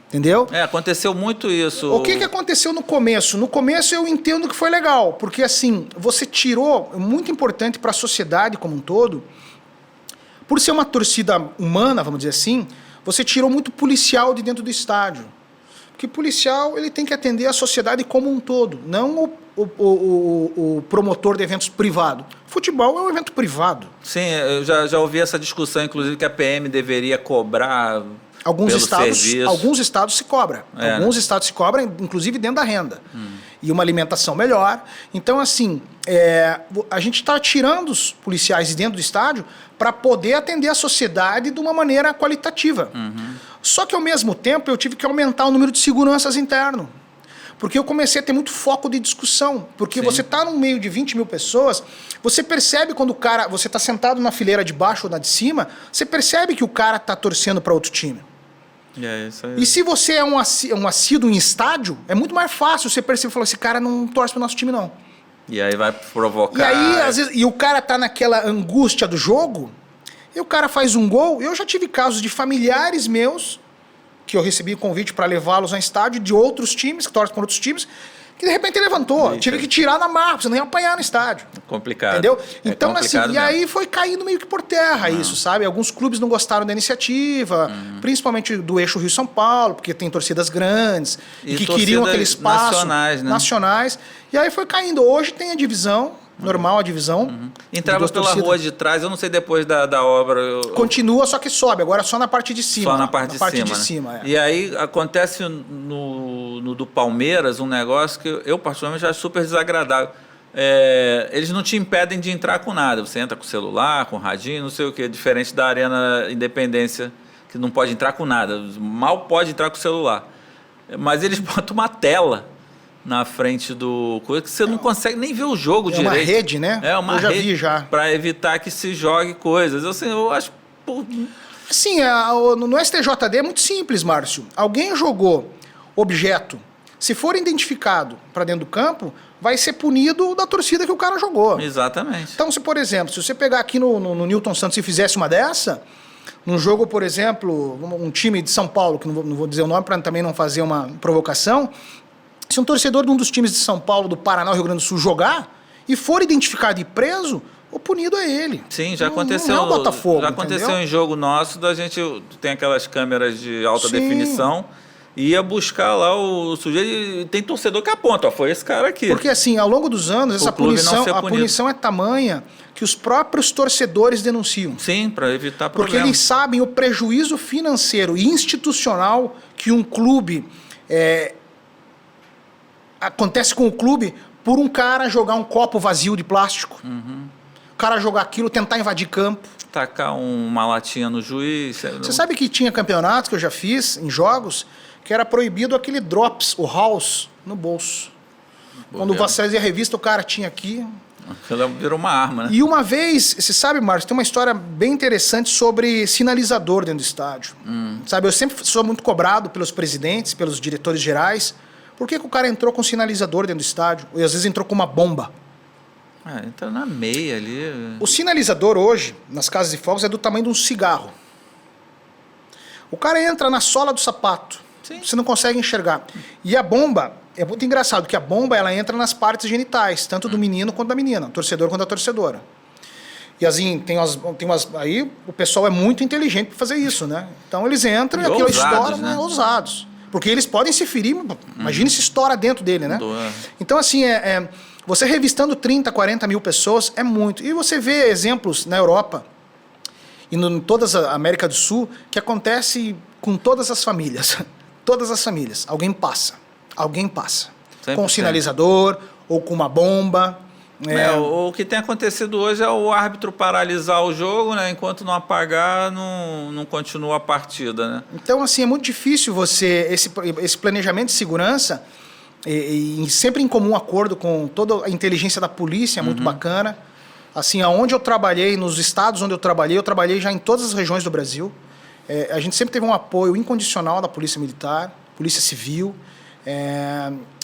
Entendeu? Aconteceu muito isso. O que aconteceu no começo? No começo eu entendo que foi legal, porque assim, você tirou, muito importante para a sociedade como um todo, por ser uma torcida humana, vamos dizer assim, você tirou muito policial de dentro do estádio. Porque policial ele tem que atender a sociedade como um todo, não o promotor de eventos privado. Futebol é um evento privado. Sim, eu já ouvi essa discussão, inclusive, que a PM deveria cobrar alguns pelo estados, serviço. Alguns estados se cobram. Alguns estados se cobram, inclusive dentro da renda. E uma alimentação melhor. Então, assim, a gente está tirando os policiais de dentro do estádio para poder atender a sociedade de uma maneira qualitativa. Só que, ao mesmo tempo, eu tive que aumentar o número de seguranças interno. Porque eu comecei a ter muito foco de discussão. Porque você está no meio de 20 mil pessoas, você percebe quando o cara... Você está sentado na fileira de baixo ou na de cima, você percebe que o cara está torcendo para outro time. Isso aí. E se você é um assíduo em estádio, é muito mais fácil você perceber e falar, esse cara não torce para o nosso time, não. E aí vai provocar... E aí, às vezes, o cara tá naquela angústia do jogo, e o cara faz um gol. Eu já tive casos de familiares meus, que eu recebi convite para levá-los a estádio, de outros times, que torcem para outros times, que de repente levantou. Tive que tirar na marca, você não ia apanhar no estádio. Complicado. Entendeu? É Então, assim, complicado e aí foi caindo meio que por terra isso, sabe? Alguns clubes não gostaram da iniciativa, principalmente do eixo Rio-São Paulo, porque tem torcidas grandes E que queriam aquele espaço. nacionais, né? Nacionais. E aí foi caindo. Hoje tem a divisão, normal a divisão. Entrava de duas pela torcidas. rua de trás, eu não sei depois da obra. Continua, só que sobe, agora só na parte de cima. Só na parte de cima. É. E aí acontece no do Palmeiras um negócio que eu particularmente acho super desagradável. Eles não te impedem de entrar com nada. Você entra com celular, com radinho, não sei o quê. Diferente da Arena Independência, que não pode entrar com nada. Mal pode entrar com o celular. Mas eles botam uma tela na frente do coisa que você não consegue nem ver o jogo direito. É uma rede, né? É uma eu já rede vi já. para evitar que se jogue coisas. Assim, eu acho... Sim, no STJD é muito simples, Márcio. Alguém jogou objeto, se for identificado para dentro do campo, vai ser punido da torcida que o cara jogou. Exatamente. Então, se por exemplo, se você pegar aqui no Newton Santos e fizesse uma dessa, num jogo, por exemplo, um time de São Paulo, que não vou dizer o nome para também não fazer uma provocação, se um torcedor de um dos times de São Paulo, do Paraná, Rio Grande do Sul, jogar e for identificado e preso, o punido é ele. Sim, já aconteceu. Não é o Botafogo, já aconteceu entendeu? em jogo nosso, da gente tem aquelas câmeras de alta Sim. definição, ia buscar lá o sujeito e tem torcedor que aponta, ó, foi esse cara aqui. Porque assim, ao longo dos anos, essa clube não ser a punido. punição é tamanha que os próprios torcedores denunciam. Sim, para evitar Porque problemas. eles sabem o prejuízo financeiro e institucional que um clube... acontece com o clube por um cara jogar um copo vazio de plástico. O cara jogar aquilo, tentar invadir campo. Tacar uma latinha no juiz. Você sabe que tinha campeonatos que eu já fiz em jogos que era proibido aquele drops, o house, no bolso. Quando você fazia a revista, o cara tinha aqui. Aquilo virou uma arma, né? E uma vez, você sabe, Márcio, tem uma história bem interessante sobre sinalizador dentro do estádio. Sabe, eu sempre sou muito cobrado pelos presidentes, pelos diretores gerais. Por que o cara entrou com sinalizador dentro do estádio? E às vezes entrou com uma bomba. Entra na meia ali. O sinalizador hoje, nas casas de fogos, é do tamanho de um cigarro. O cara entra na sola do sapato. Sim. Você não consegue enxergar. E a bomba, é muito engraçado, que a bomba ela entra nas partes genitais, tanto do menino quanto da menina, torcedor quanto da torcedora. E assim, aí o pessoal é muito inteligente para fazer isso, né? Então eles entram e aquilo estoura, né? Ousados. Porque eles podem se ferir, imagine se estoura dentro dele, né? Então assim, você revistando 30, 40 mil pessoas é muito. E você vê exemplos na Europa e em toda a América do Sul que acontece com todas as famílias. Todas as famílias. Alguém passa. Com um sinalizador ou com uma bomba. O que tem acontecido hoje é o árbitro paralisar o jogo, né? Enquanto não apagar, não continua a partida, né? Então, assim, é muito difícil você... Esse planejamento de segurança, e sempre em comum acordo com toda a inteligência da polícia, é muito bacana. Assim, aonde eu trabalhei, nos estados onde eu trabalhei já em todas as regiões do Brasil. A gente sempre teve um apoio incondicional da Polícia Militar, Polícia Civil.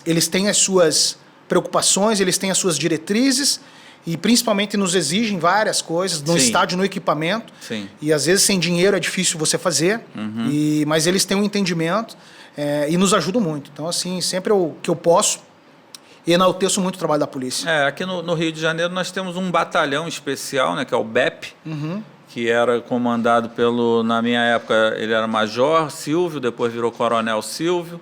Eles têm as suas preocupações, eles têm as suas diretrizes e principalmente nos exigem várias coisas, no estádio, no equipamento. Sim. E às vezes sem dinheiro é difícil você fazer, mas eles têm um entendimento e nos ajudam muito. Então, assim, sempre que eu posso, enalteço muito o trabalho da polícia. Aqui no Rio de Janeiro nós temos um batalhão especial, né, que é o BEP, que era comandado na minha época, ele era Major Silvio, depois virou Coronel Silvio,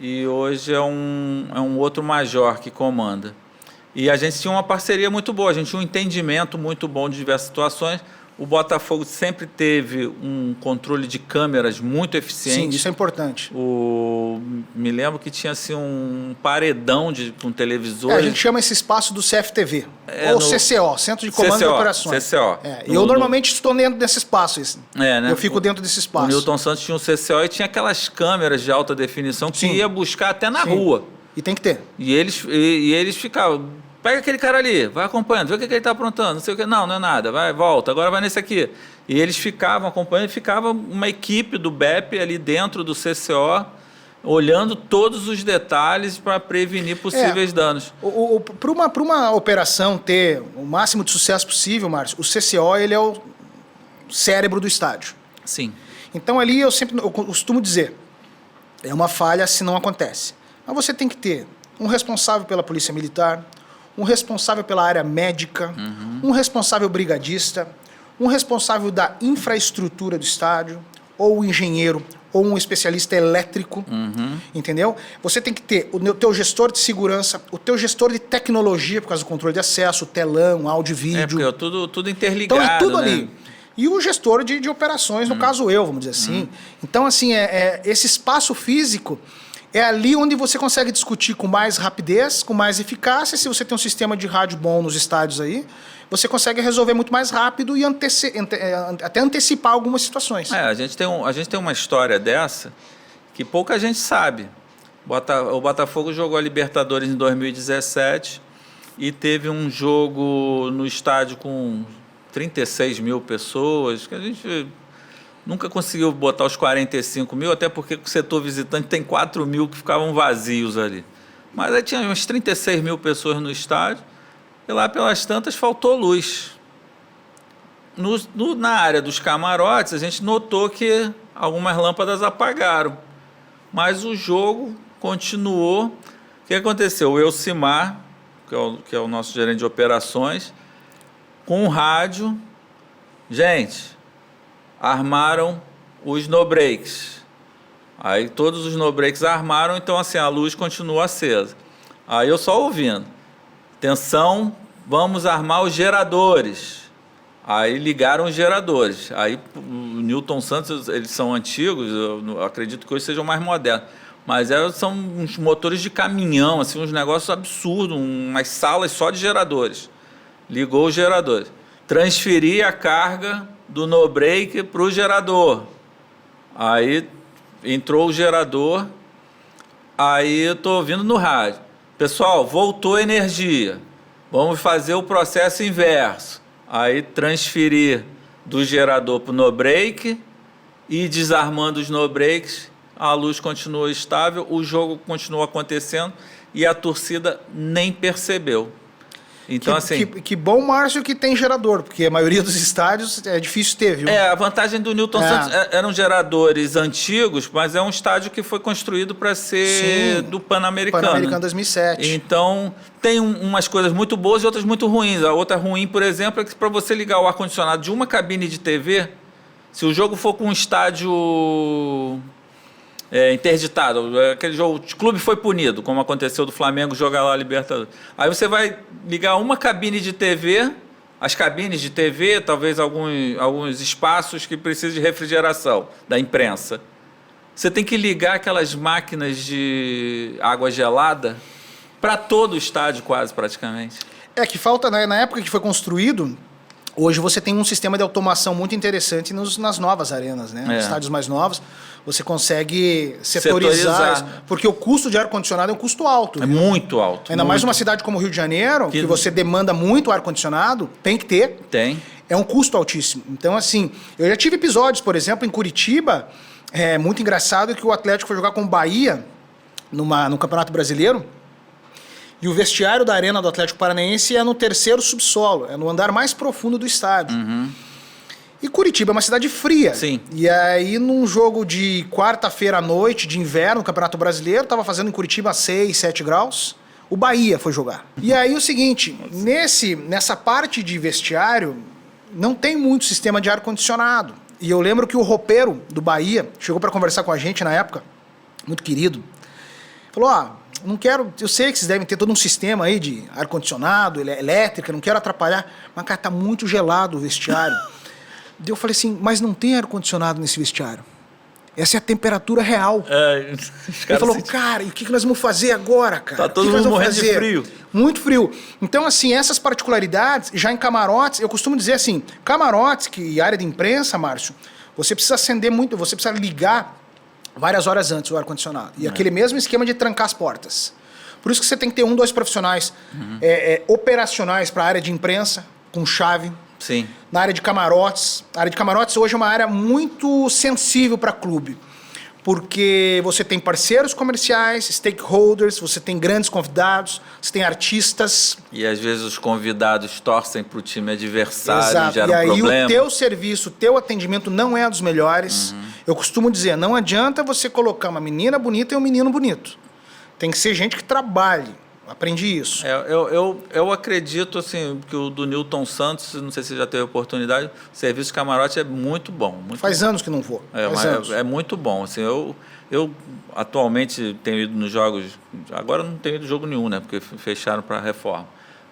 e hoje é um outro major que comanda. E a gente tinha uma parceria muito boa, a gente tinha um entendimento muito bom de diversas situações. O Botafogo sempre teve um controle de câmeras muito eficiente. Sim, isso é importante. Me lembro que tinha assim, um paredão com televisores. A gente chama esse espaço do CFTV, ou CCO, Centro de Comando de Operações. CCO. Eu normalmente estou dentro desse espaço. Né? Eu fico dentro desse espaço. O Newton Santos tinha um CCO e tinha aquelas câmeras de alta definição que ia buscar até na rua. E tem que ter. E eles ficavam... Pega aquele cara ali, vai acompanhando, vê o que ele está aprontando, não sei o que. Não é nada, vai, volta, agora vai nesse aqui. E eles ficavam acompanhando, ficava uma equipe do BEP ali dentro do CCO, olhando todos os detalhes para prevenir possíveis danos. Para uma operação ter o máximo de sucesso possível, Márcio, o CCO ele é o cérebro do estádio. Sim. Então ali eu costumo dizer, é uma falha se não acontece. Mas você tem que ter um responsável pela polícia militar, um responsável pela área médica, um responsável brigadista, um responsável da infraestrutura do estádio, ou um engenheiro, ou um especialista elétrico, entendeu? Você tem que ter o teu gestor de segurança, o teu gestor de tecnologia, por causa do controle de acesso, telão, áudio e vídeo. Porque tudo interligado, então é tudo né? ali. E o gestor de operações, no caso eu, vamos dizer assim. Então, assim, esse espaço físico é ali onde você consegue discutir com mais rapidez, com mais eficácia. Se você tem um sistema de rádio bom nos estádios aí, você consegue resolver muito mais rápido e até antecipar algumas situações. A gente tem uma história dessa que pouca gente sabe. O Botafogo jogou a Libertadores em 2017 e teve um jogo no estádio com 36 mil pessoas, que a gente nunca conseguiu botar os 45 mil, até porque o setor visitante tem 4 mil que ficavam vazios ali. Mas aí tinha umas 36 mil pessoas no estádio, e lá pelas tantas faltou luz. Na área dos camarotes, a gente notou que algumas lâmpadas apagaram, mas o jogo continuou. O que aconteceu? O Elcimar, que é o nosso gerente de operações, com um rádio, gente, armaram os no-breaks. Aí todos os no-breaks armaram, então assim, a luz continua acesa. Aí eu só ouvindo. Atenção, vamos armar os geradores. Aí ligaram os geradores. Aí o Newton Santos, eles são antigos, eu acredito que hoje sejam mais modernos. Mas são uns motores de caminhão, assim, uns negócios absurdos, umas salas só de geradores. Ligou os geradores. Transferi a carga do no-break para o gerador. Aí entrou o gerador, aí eu estou ouvindo no rádio. Pessoal, voltou a energia. Vamos fazer o processo inverso. Aí transferir do gerador para o no-break e desarmando os no-breaks, a luz continua estável, o jogo continua acontecendo e a torcida nem percebeu. Então, que bom, Márcio, que tem gerador, porque a maioria dos estádios é difícil ter, viu? A vantagem do Newton Santos eram geradores antigos, mas é um estádio que foi construído para ser do Pan-Americano. Pan-Americano 2007. Então, tem umas coisas muito boas e outras muito ruins. A outra ruim, por exemplo, é que para você ligar o ar-condicionado de uma cabine de TV, se o jogo for com um estádio interditado, aquele jogo, o clube foi punido, como aconteceu do Flamengo jogar lá a Libertadores. Aí você vai ligar uma cabine de TV, as cabines de TV, talvez alguns espaços que precisam de refrigeração da imprensa. Você tem que ligar aquelas máquinas de água gelada para todo o estádio, quase praticamente. Que falta, né? Na época que foi construído, hoje você tem um sistema de automação muito interessante nas novas arenas, né? Nos estádios mais novos, você consegue setorizar, porque o custo de ar-condicionado é um custo alto. É muito alto. Ainda mais uma cidade como o Rio de Janeiro, que você demanda muito ar-condicionado, tem que ter. Tem. É um custo altíssimo. Então, assim, eu já tive episódios, por exemplo, em Curitiba, muito engraçado, que o Atlético foi jogar com o Bahia no Campeonato Brasileiro, e o vestiário da arena do Atlético Paranaense é no 3º subsolo, é no andar mais profundo do estádio. E Curitiba é uma cidade fria. Sim. E aí, num jogo de quarta-feira à noite, de inverno, no Campeonato Brasileiro, estava fazendo em Curitiba 6, 7 graus, o Bahia foi jogar. E aí o seguinte, nessa parte de vestiário, não tem muito sistema de ar-condicionado. E eu lembro que o roupeiro do Bahia chegou para conversar com a gente na época, muito querido, falou, não quero, eu sei que vocês devem ter todo um sistema aí de ar-condicionado, elétrica, não quero atrapalhar, mas, cara, tá muito gelado o vestiário. Daí eu falei assim, mas não tem ar-condicionado nesse vestiário. Essa é a temperatura real. Ele falou, cara, e o que nós vamos fazer agora, cara? Tá todo mundo morrendo de frio. Muito frio. Então, assim, essas particularidades, já em camarotes, eu costumo dizer assim, camarotes, que área de imprensa, Márcio, você precisa acender muito, você precisa ligar várias horas antes o ar-condicionado. E aquele mesmo esquema de trancar as portas. Por isso que você tem que ter 2 profissionais operacionais para a área de imprensa, com chave. Sim. Na área de camarotes. A área de camarotes hoje é uma área muito sensível para clube. Porque você tem parceiros comerciais, stakeholders, você tem grandes convidados, você tem artistas. E às vezes os convidados torcem para o time adversário, Exato. gera E aí problema. o teu serviço, o teu atendimento não é dos melhores. Eu costumo dizer, não adianta você colocar uma menina bonita e um menino bonito. Tem que ser gente que trabalhe. Aprendi isso. Eu acredito assim, que o do Newton Santos, não sei se você já teve oportunidade, o serviço de camarote é muito bom. Faz anos que não vou. É muito bom. Assim, eu atualmente tenho ido nos jogos, agora não tenho ido jogo nenhum, né? Porque fecharam para reforma.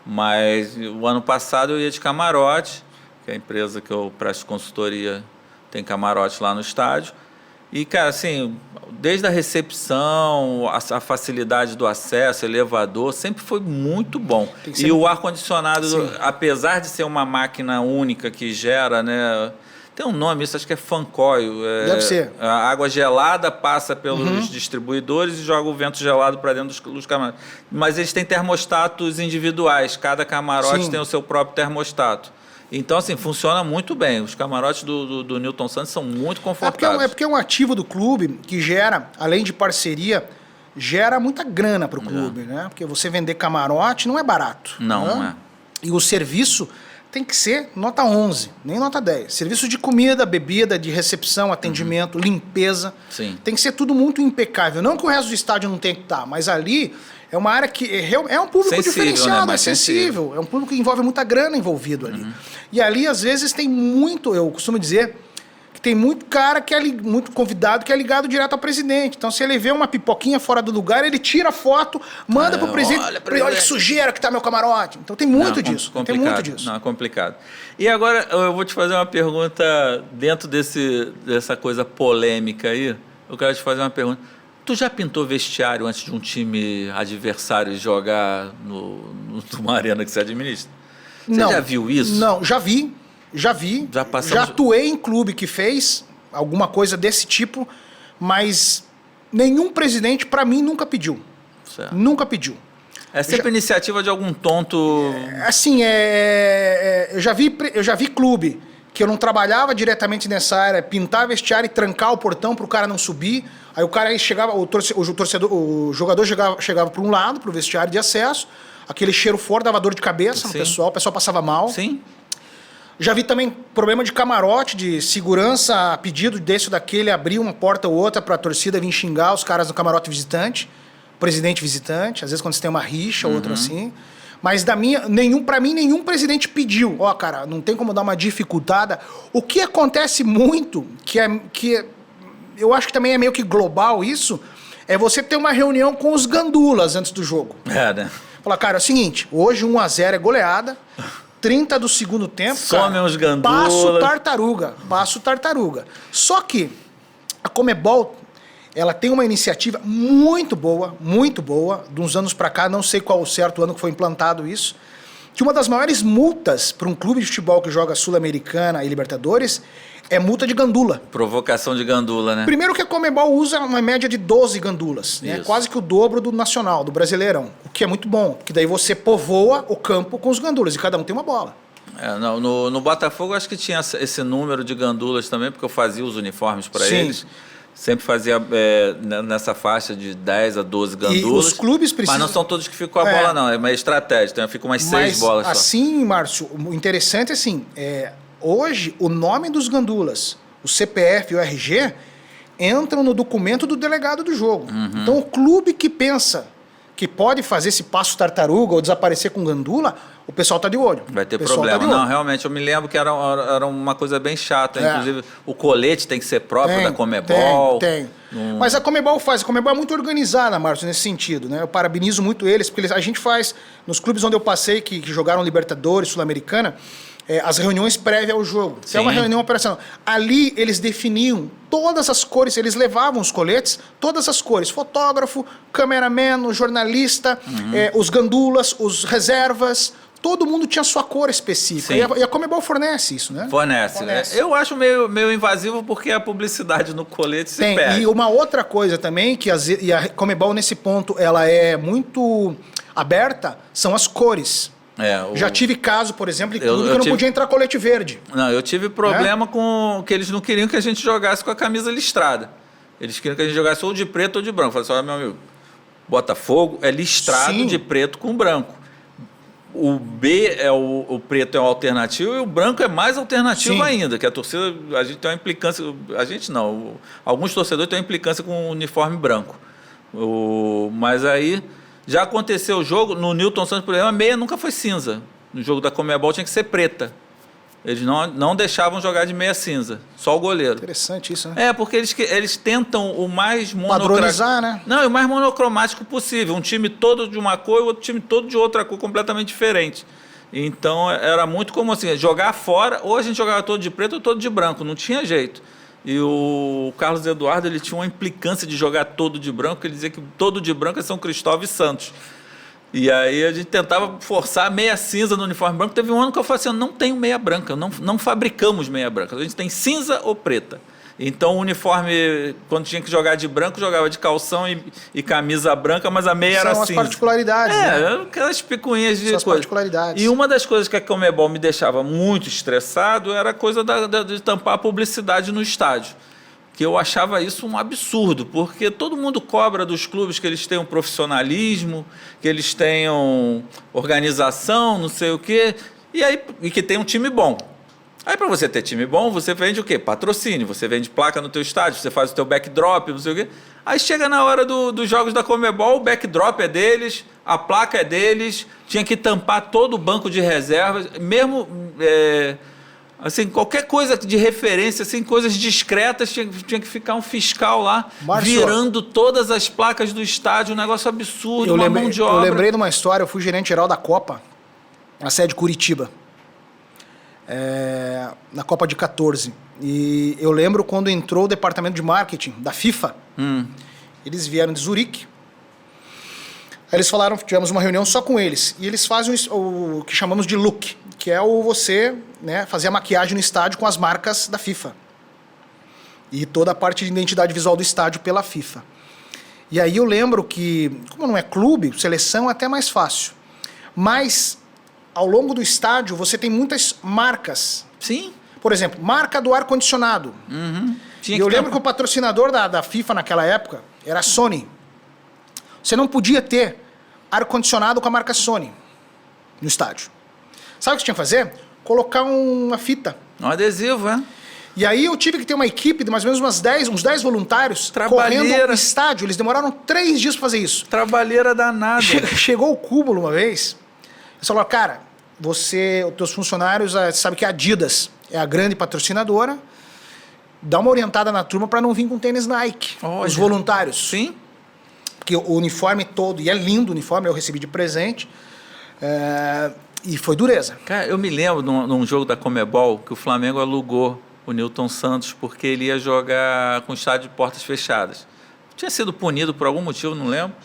Mas o ano passado eu ia de camarote, que é a empresa que eu presto consultoria tem camarote lá no estádio. E, cara, assim, desde a recepção, a facilidade do acesso, elevador, sempre foi muito bom. E o ar-condicionado, apesar de ser uma máquina única que gera, né? Tem um nome, isso acho que é fancoil. Deve ser. A água gelada passa pelos distribuidores e joga o vento gelado para dentro dos camarotes. Mas eles têm termostatos individuais, cada camarote tem o seu próprio termostato. Então, assim, funciona muito bem. Os camarotes do Newton Santos são muito confortáveis. É porque é um ativo do clube que gera, além de parceria, gera muita grana para o clube, né? Porque você vender camarote não é barato. Não é. E o serviço tem que ser nota 11, nem nota 10. Serviço de comida, bebida, de recepção, atendimento, limpeza. Sim. Tem que ser tudo muito impecável. Não que o resto do estádio não tenha que estar, mas ali é uma área que é um público sensível, diferenciado, né? é sensível. É um público que envolve muita grana envolvido ali. E ali, às vezes, tem muito, eu costumo dizer, que tem muito cara que é muito convidado que é ligado direto ao presidente. Então, se ele vê uma pipoquinha fora do lugar, ele tira a foto, manda pro presidente. Olha que sujeira que tá meu camarote. Então tem muito disso. Tem muito disso. Não, é complicado. E agora eu vou te fazer uma pergunta dentro dessa coisa polêmica aí. Eu quero te fazer uma pergunta. Tu já pintou vestiário antes de um time adversário jogar numa arena que você administra? Você já viu isso? Não, já vi. Já atuei em clube que fez alguma coisa desse tipo, mas nenhum presidente, para mim, nunca pediu. Certo. Nunca pediu. É sempre iniciativa de algum tonto... Assim, eu já vi clube que eu não trabalhava diretamente nessa área, pintar vestiário e trancar o portão para o cara não subir. Aí o cara chegava, o jogador chegava para um lado, para o vestiário de acesso, aquele cheiro forte dava dor de cabeça no pessoal, o pessoal passava mal. Sim. Já vi também problema de camarote, de segurança, a pedido desse ou daquele, abrir uma porta ou outra para a torcida vir xingar os caras no camarote visitante, presidente visitante, às vezes quando você tem uma rixa ou outra assim. Mas para mim, nenhum presidente pediu. Cara, não tem como dar uma dificultada. O que acontece muito, que eu acho que também é meio que global isso, é você ter uma reunião com os gandulas antes do jogo. Né? Falar, cara, é o seguinte, hoje 1-0 é goleada, 30 do segundo tempo, some uns gandulas. Passo tartaruga. Só que a Conmebol, ela tem uma iniciativa muito boa, de uns anos para cá, não sei qual o certo ano que foi implantado isso, que uma das maiores multas para um clube de futebol que joga Sul-Americana e Libertadores é multa de gandula. Provocação de gandula, né? Primeiro que a Conmebol usa uma média de 12 gandulas, né? Quase que o dobro do nacional, do Brasileirão, o que é muito bom, porque daí você povoa o campo com os gandulas e cada um tem uma bola. No Botafogo acho que tinha esse número de gandulas também, porque eu fazia os uniformes para eles. Sempre fazia nessa faixa de 10 a 12 gandulas. E os clubes precisam... Mas não são todos que ficam a bola, não. É uma estratégia. Então fica umas 6 bolas só. Assim, Márcio, o interessante é assim, hoje o nome dos gandulas, o CPF e o RG, entram no documento do delegado do jogo. Então o clube que pensa que pode fazer esse passo tartaruga ou desaparecer com gandula, o pessoal tá de olho. Vai ter problema. Não, realmente, eu me lembro que era uma coisa bem chata. Inclusive, o colete tem que ser próprio da Conmebol. Tem. Mas a Conmebol é muito organizada, Márcio, nesse sentido, né? Eu parabenizo muito eles, porque a gente faz, nos clubes onde eu passei, que jogaram Libertadores, Sul-Americana, as reuniões prévias ao jogo. Que é uma reunião operacional. Ali eles definiam todas as cores, eles levavam os coletes, todas as cores. Fotógrafo, cameraman, jornalista, os gandulas, os reservas. Todo mundo tinha sua cor específica. E a Conmebol fornece isso, né? Fornece. Eu acho meio invasivo porque a publicidade no colete se perde. E uma outra coisa também, e a Conmebol nesse ponto ela é muito aberta, são as cores. Já tive caso, por exemplo, de clube que eu não podia entrar colete verde. Não, eu tive problema com que eles não queriam que a gente jogasse com a camisa listrada. Eles queriam que a gente jogasse ou de preto ou de branco. Eu falei assim, meu amigo, Botafogo é listrado de preto com branco. O B o preto é o alternativo e o branco é mais alternativo ainda, que a torcida, a gente tem uma implicância, a gente não, alguns torcedores têm uma implicância com o uniforme branco. Mas aí já aconteceu o jogo, no Newton Santos, por exemplo, a meia nunca foi cinza. No jogo da Conmebol tinha que ser preta. Eles não deixavam jogar de meia cinza, só o goleiro. Interessante isso, né? Porque eles tentam o mais padronizar, né? Não, o mais monocromático possível. Um time todo de uma cor e outro time todo de outra cor, completamente diferente. Então era muito como assim, jogar fora, ou a gente jogava todo de preto ou todo de branco, não tinha jeito. E o Carlos Eduardo, ele tinha uma implicância de jogar todo de branco, ele dizia que todo de branco é São Cristóvão e Santos. E aí a gente tentava forçar meia cinza no uniforme branco. Teve um ano que eu falei assim, eu não tenho meia branca, não fabricamos meia branca, a gente tem cinza ou preta. Então o uniforme, quando tinha que jogar de branco, jogava de calção e camisa branca, mas a meia era cinza. São as particularidades, né? Aquelas picuinhas de coisa. Particularidades. E uma das coisas que a Conmebol me deixava muito estressado era a coisa de tampar a publicidade no estádio. Que eu achava isso um absurdo, porque todo mundo cobra dos clubes que eles tenham profissionalismo, que eles tenham organização, não sei o quê, e que tem um time bom. Aí, para você ter time bom, você vende o quê? Patrocínio, você vende placa no teu estádio, você faz o teu backdrop, não sei o quê. Aí chega na hora dos jogos da Conmebol, o backdrop é deles, a placa é deles, tinha que tampar todo o banco de reservas, mesmo... assim, qualquer coisa de referência, assim, coisas discretas, tinha que ficar um fiscal lá, virando todas as placas do estádio, um negócio absurdo, mão de obra. Eu lembrei de uma história, eu fui gerente geral da Copa, na sede de Curitiba, na Copa de 14. E eu lembro quando entrou o departamento de marketing da FIFA, eles vieram de Zurique, aí eles falaram, tivemos uma reunião só com eles, e eles fazem o que chamamos de look, que é você, né, fazer a maquiagem no estádio com as marcas da FIFA. E toda a parte de identidade visual do estádio pela FIFA. E aí eu lembro que, como não é clube, seleção é até mais fácil. Mas, ao longo do estádio, você tem muitas marcas. Sim. Por exemplo, marca do ar-condicionado. E eu lembro que o patrocinador da FIFA naquela época era a Sony. Você não podia ter ar-condicionado com a marca Sony no estádio. Sabe o que você tinha que fazer? Colocar uma fita. Um adesivo, E aí eu tive que ter uma equipe de mais ou menos uns 10 voluntários correndo no estádio. Eles demoraram 3 dias para fazer isso. Trabalheira danada. Chegou o cúmulo uma vez. Eles falaram, cara, os teus funcionários, sabe que a Adidas é a grande patrocinadora. Dá uma orientada na turma para não vir com tênis Nike. Os voluntários. Sim. Porque o uniforme todo, e é lindo o uniforme, eu recebi de presente. E foi dureza. Cara, eu me lembro num jogo da Conmebol que o Flamengo alugou o Newton Santos porque ele ia jogar com o estádio de portas fechadas. Tinha sido punido por algum motivo, não lembro.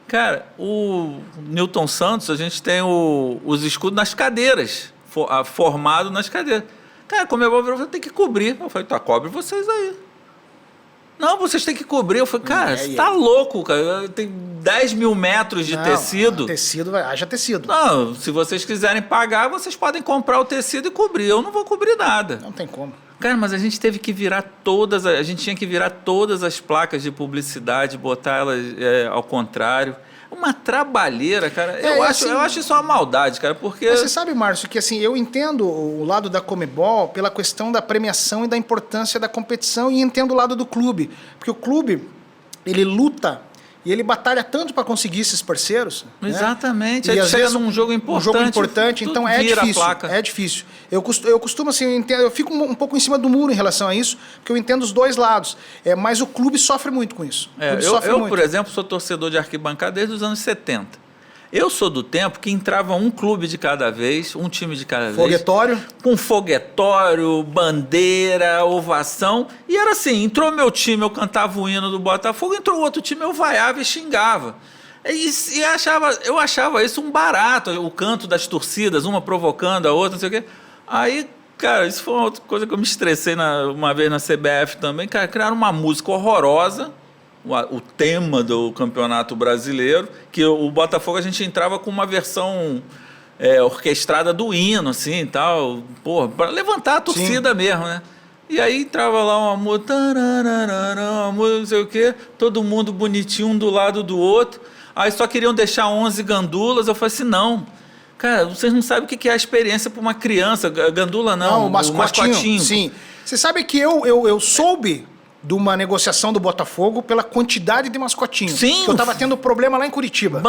Cara, o Newton Santos, a gente tem os escudos nas cadeiras, formado nas cadeiras. Cara, a Conmebol virou, tem que cobrir. Eu falei, cobre vocês aí. Não, vocês têm que cobrir. Eu falei, cara, você tá louco, cara. Tem 10 mil metros de tecido. Haja tecido. Não, se vocês quiserem pagar, vocês podem comprar o tecido e cobrir. Eu não vou cobrir nada. Não tem como. Cara, mas a gente teve que virar a gente tinha que virar todas as placas de publicidade, botar elas ao contrário. Uma trabalheira, cara. Eu acho isso uma maldade, cara, porque... Mas você sabe, Márcio, que assim, eu entendo o lado da Conmebol pela questão da premiação e da importância da competição e entendo o lado do clube. Porque o clube, ele luta e ele batalha tanto para conseguir esses parceiros. Exatamente. Né? Aí às chega vezes num jogo importante, então é difícil. É difícil. Eu costumo assim, eu fico um pouco em cima do muro em relação a isso, porque eu entendo os dois lados. Mas o clube sofre muito com isso. Eu, por exemplo, sou torcedor de arquibancada desde os anos 70. Eu sou do tempo que entrava um clube de cada vez, um time de cada vez. Foguetório? Com foguetório, bandeira, ovação. E era assim, entrou meu time, eu cantava o hino do Botafogo, entrou outro time, eu vaiava e xingava. Eu achava isso um barato, o canto das torcidas, uma provocando a outra, não sei o quê. Aí, cara, isso foi uma outra coisa que eu me estressei uma vez na CBF também. Cara, criaram uma música horrorosa, o tema do Campeonato Brasileiro, que o Botafogo a gente entrava com uma versão orquestrada do hino, assim, e tal, para levantar a torcida mesmo, né? E aí entrava lá uma música, não sei o quê, todo mundo bonitinho um do lado do outro, aí só queriam deixar 11 gandulas, eu falei assim, não, cara, vocês não sabem o que é a experiência para uma criança, gandula não, o mascotinho. Sim, você sabe que eu soube de uma negociação do Botafogo pela quantidade de mascotinhos. Sim. Que eu tava tendo problema lá em Curitiba.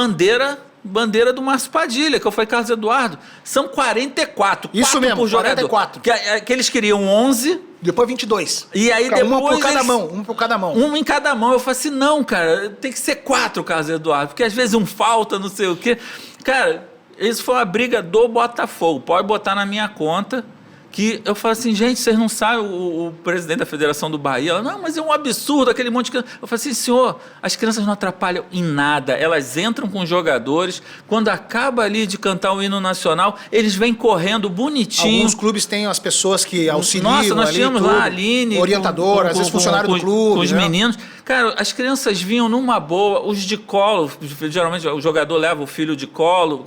Bandeira do Márcio Padilha, que foi Carlos Eduardo. São 44. Isso 4 mesmo, por jogador. 44. Que eles queriam 11. Depois 22. E aí Fica depois... uma por cada mão, um por cada mão. Um em cada mão. Eu falei assim, não, cara, tem que ser 4, Carlos Eduardo, porque às vezes um falta, não sei o quê. Cara, isso foi uma briga do Botafogo. Pode botar na minha conta. Que eu falo assim, gente, vocês não sabem, o presidente da Federação do Bahia, ela, não, mas é um absurdo aquele monte de criança. Eu falo assim, senhor, as crianças não atrapalham em nada, elas entram com os jogadores, quando acaba ali de cantar o hino nacional, eles vêm correndo bonitinho. Alguns clubes têm as pessoas que auxiliam. Nossa, nós tínhamos lá a Aline, orientadora, às vezes funcionário do clube. Com os meninos. Cara, as crianças vinham numa boa, os de colo, geralmente o jogador leva o filho de colo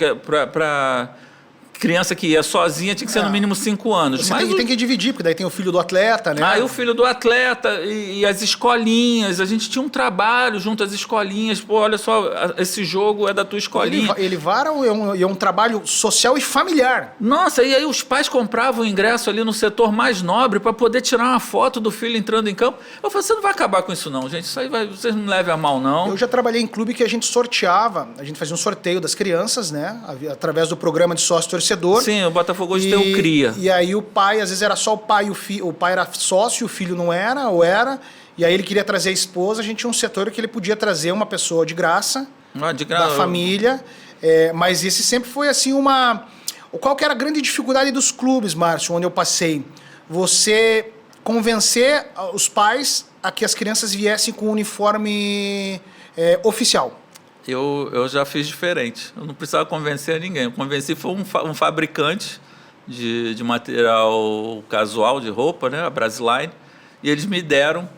para criança que ia sozinha tinha que ser no mínimo 5 anos. Mas tem que dividir, porque daí tem o filho do atleta, né? Aí o filho do atleta e as escolinhas. A gente tinha um trabalho junto às escolinhas. Pô, olha só, esse jogo é da tua escolinha. Ele vara é um trabalho social e familiar. Nossa, e aí os pais compravam o ingresso ali no setor mais nobre para poder tirar uma foto do filho entrando em campo. Eu falei, você não vai acabar com isso não, gente. Isso aí vocês não levem a mal, não. Eu já trabalhei em clube que a gente sorteava, a gente fazia um sorteio das crianças, né? Através do programa de sócio-torcedor. Sim, o Botafogo hoje tem o CRIA. E aí o pai, às vezes era só o pai e o filho. O pai era sócio, o filho não era, ou era. E aí ele queria trazer a esposa, a gente tinha um setor que ele podia trazer uma pessoa de graça, da família. Mas esse sempre foi assim uma... Qual que era a grande dificuldade dos clubes, Márcio, onde eu passei? Você convencer os pais a que as crianças viessem com o uniforme oficial. Eu já fiz diferente. Eu não precisava convencer ninguém. Eu convenci foi um fabricante de material casual, de roupa, né? A Brasiline. E eles me deram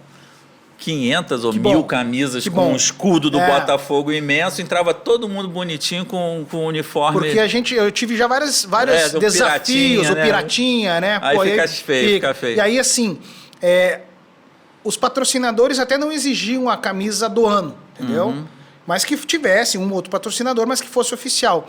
500 ou 1.000 camisas com um escudo do Botafogo imenso. Entrava todo mundo bonitinho com o uniforme. Porque eu tive já vários desafios, o piratinha, né? Aí fica feio, fica feio. E aí, assim, os patrocinadores até não exigiam a camisa do ano, entendeu? Uhum. Mas que tivesse um outro patrocinador, mas que fosse oficial.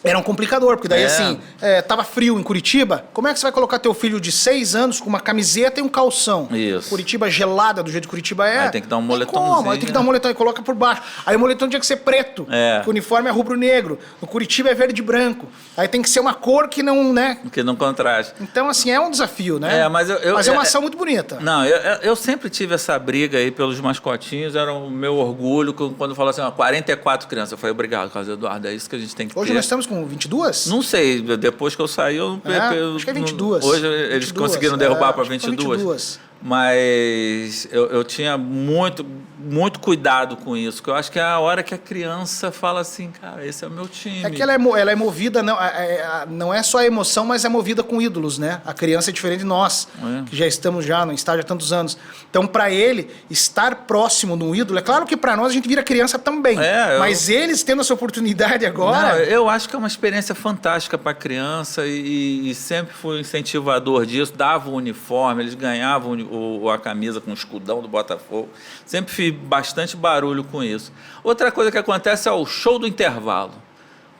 Era um complicador, porque daí assim, tava frio em Curitiba, como é que você vai colocar teu filho de 6 anos com uma camiseta e um calção? Isso. Curitiba gelada, do jeito que Curitiba é. Aí tem que dar um moletomzinho. Aí tem que dar um moletom e coloca por baixo. Aí o moletom tinha que ser preto, porque o uniforme é rubro-negro. No Curitiba é verde e branco. Aí tem que ser uma cor que não, né? Que não contraste. Então, assim, é um desafio, né? Mas é uma ação muito bonita. Não, eu sempre tive essa briga aí pelos mascotinhos, era o meu orgulho, quando eu falo assim, 44 crianças. Eu falei, obrigado, Carlos Eduardo, é isso que a gente tem que ter. Hoje nós estamos com 22? Não sei, depois que eu saí, acho que é 22. Hoje eles 22, conseguiram derrubar para 22. Mas eu tinha muito cuidado com isso, porque eu acho que é a hora que a criança fala assim, cara, esse é o meu time. É que ela é movida, não é só a emoção, mas é movida com ídolos, né? A criança é diferente de nós, que já estamos no estágio há tantos anos. Então, para ele, estar próximo de um ídolo, é claro que para nós a gente vira criança também, mas eles tendo essa oportunidade agora... Não, eu acho que é uma experiência fantástica para a criança e sempre fui incentivador disso, dava o uniforme, eles ganhavam a camisa com o escudão do Botafogo. Sempre fiz bastante barulho com isso. Outra coisa que acontece é o show do intervalo.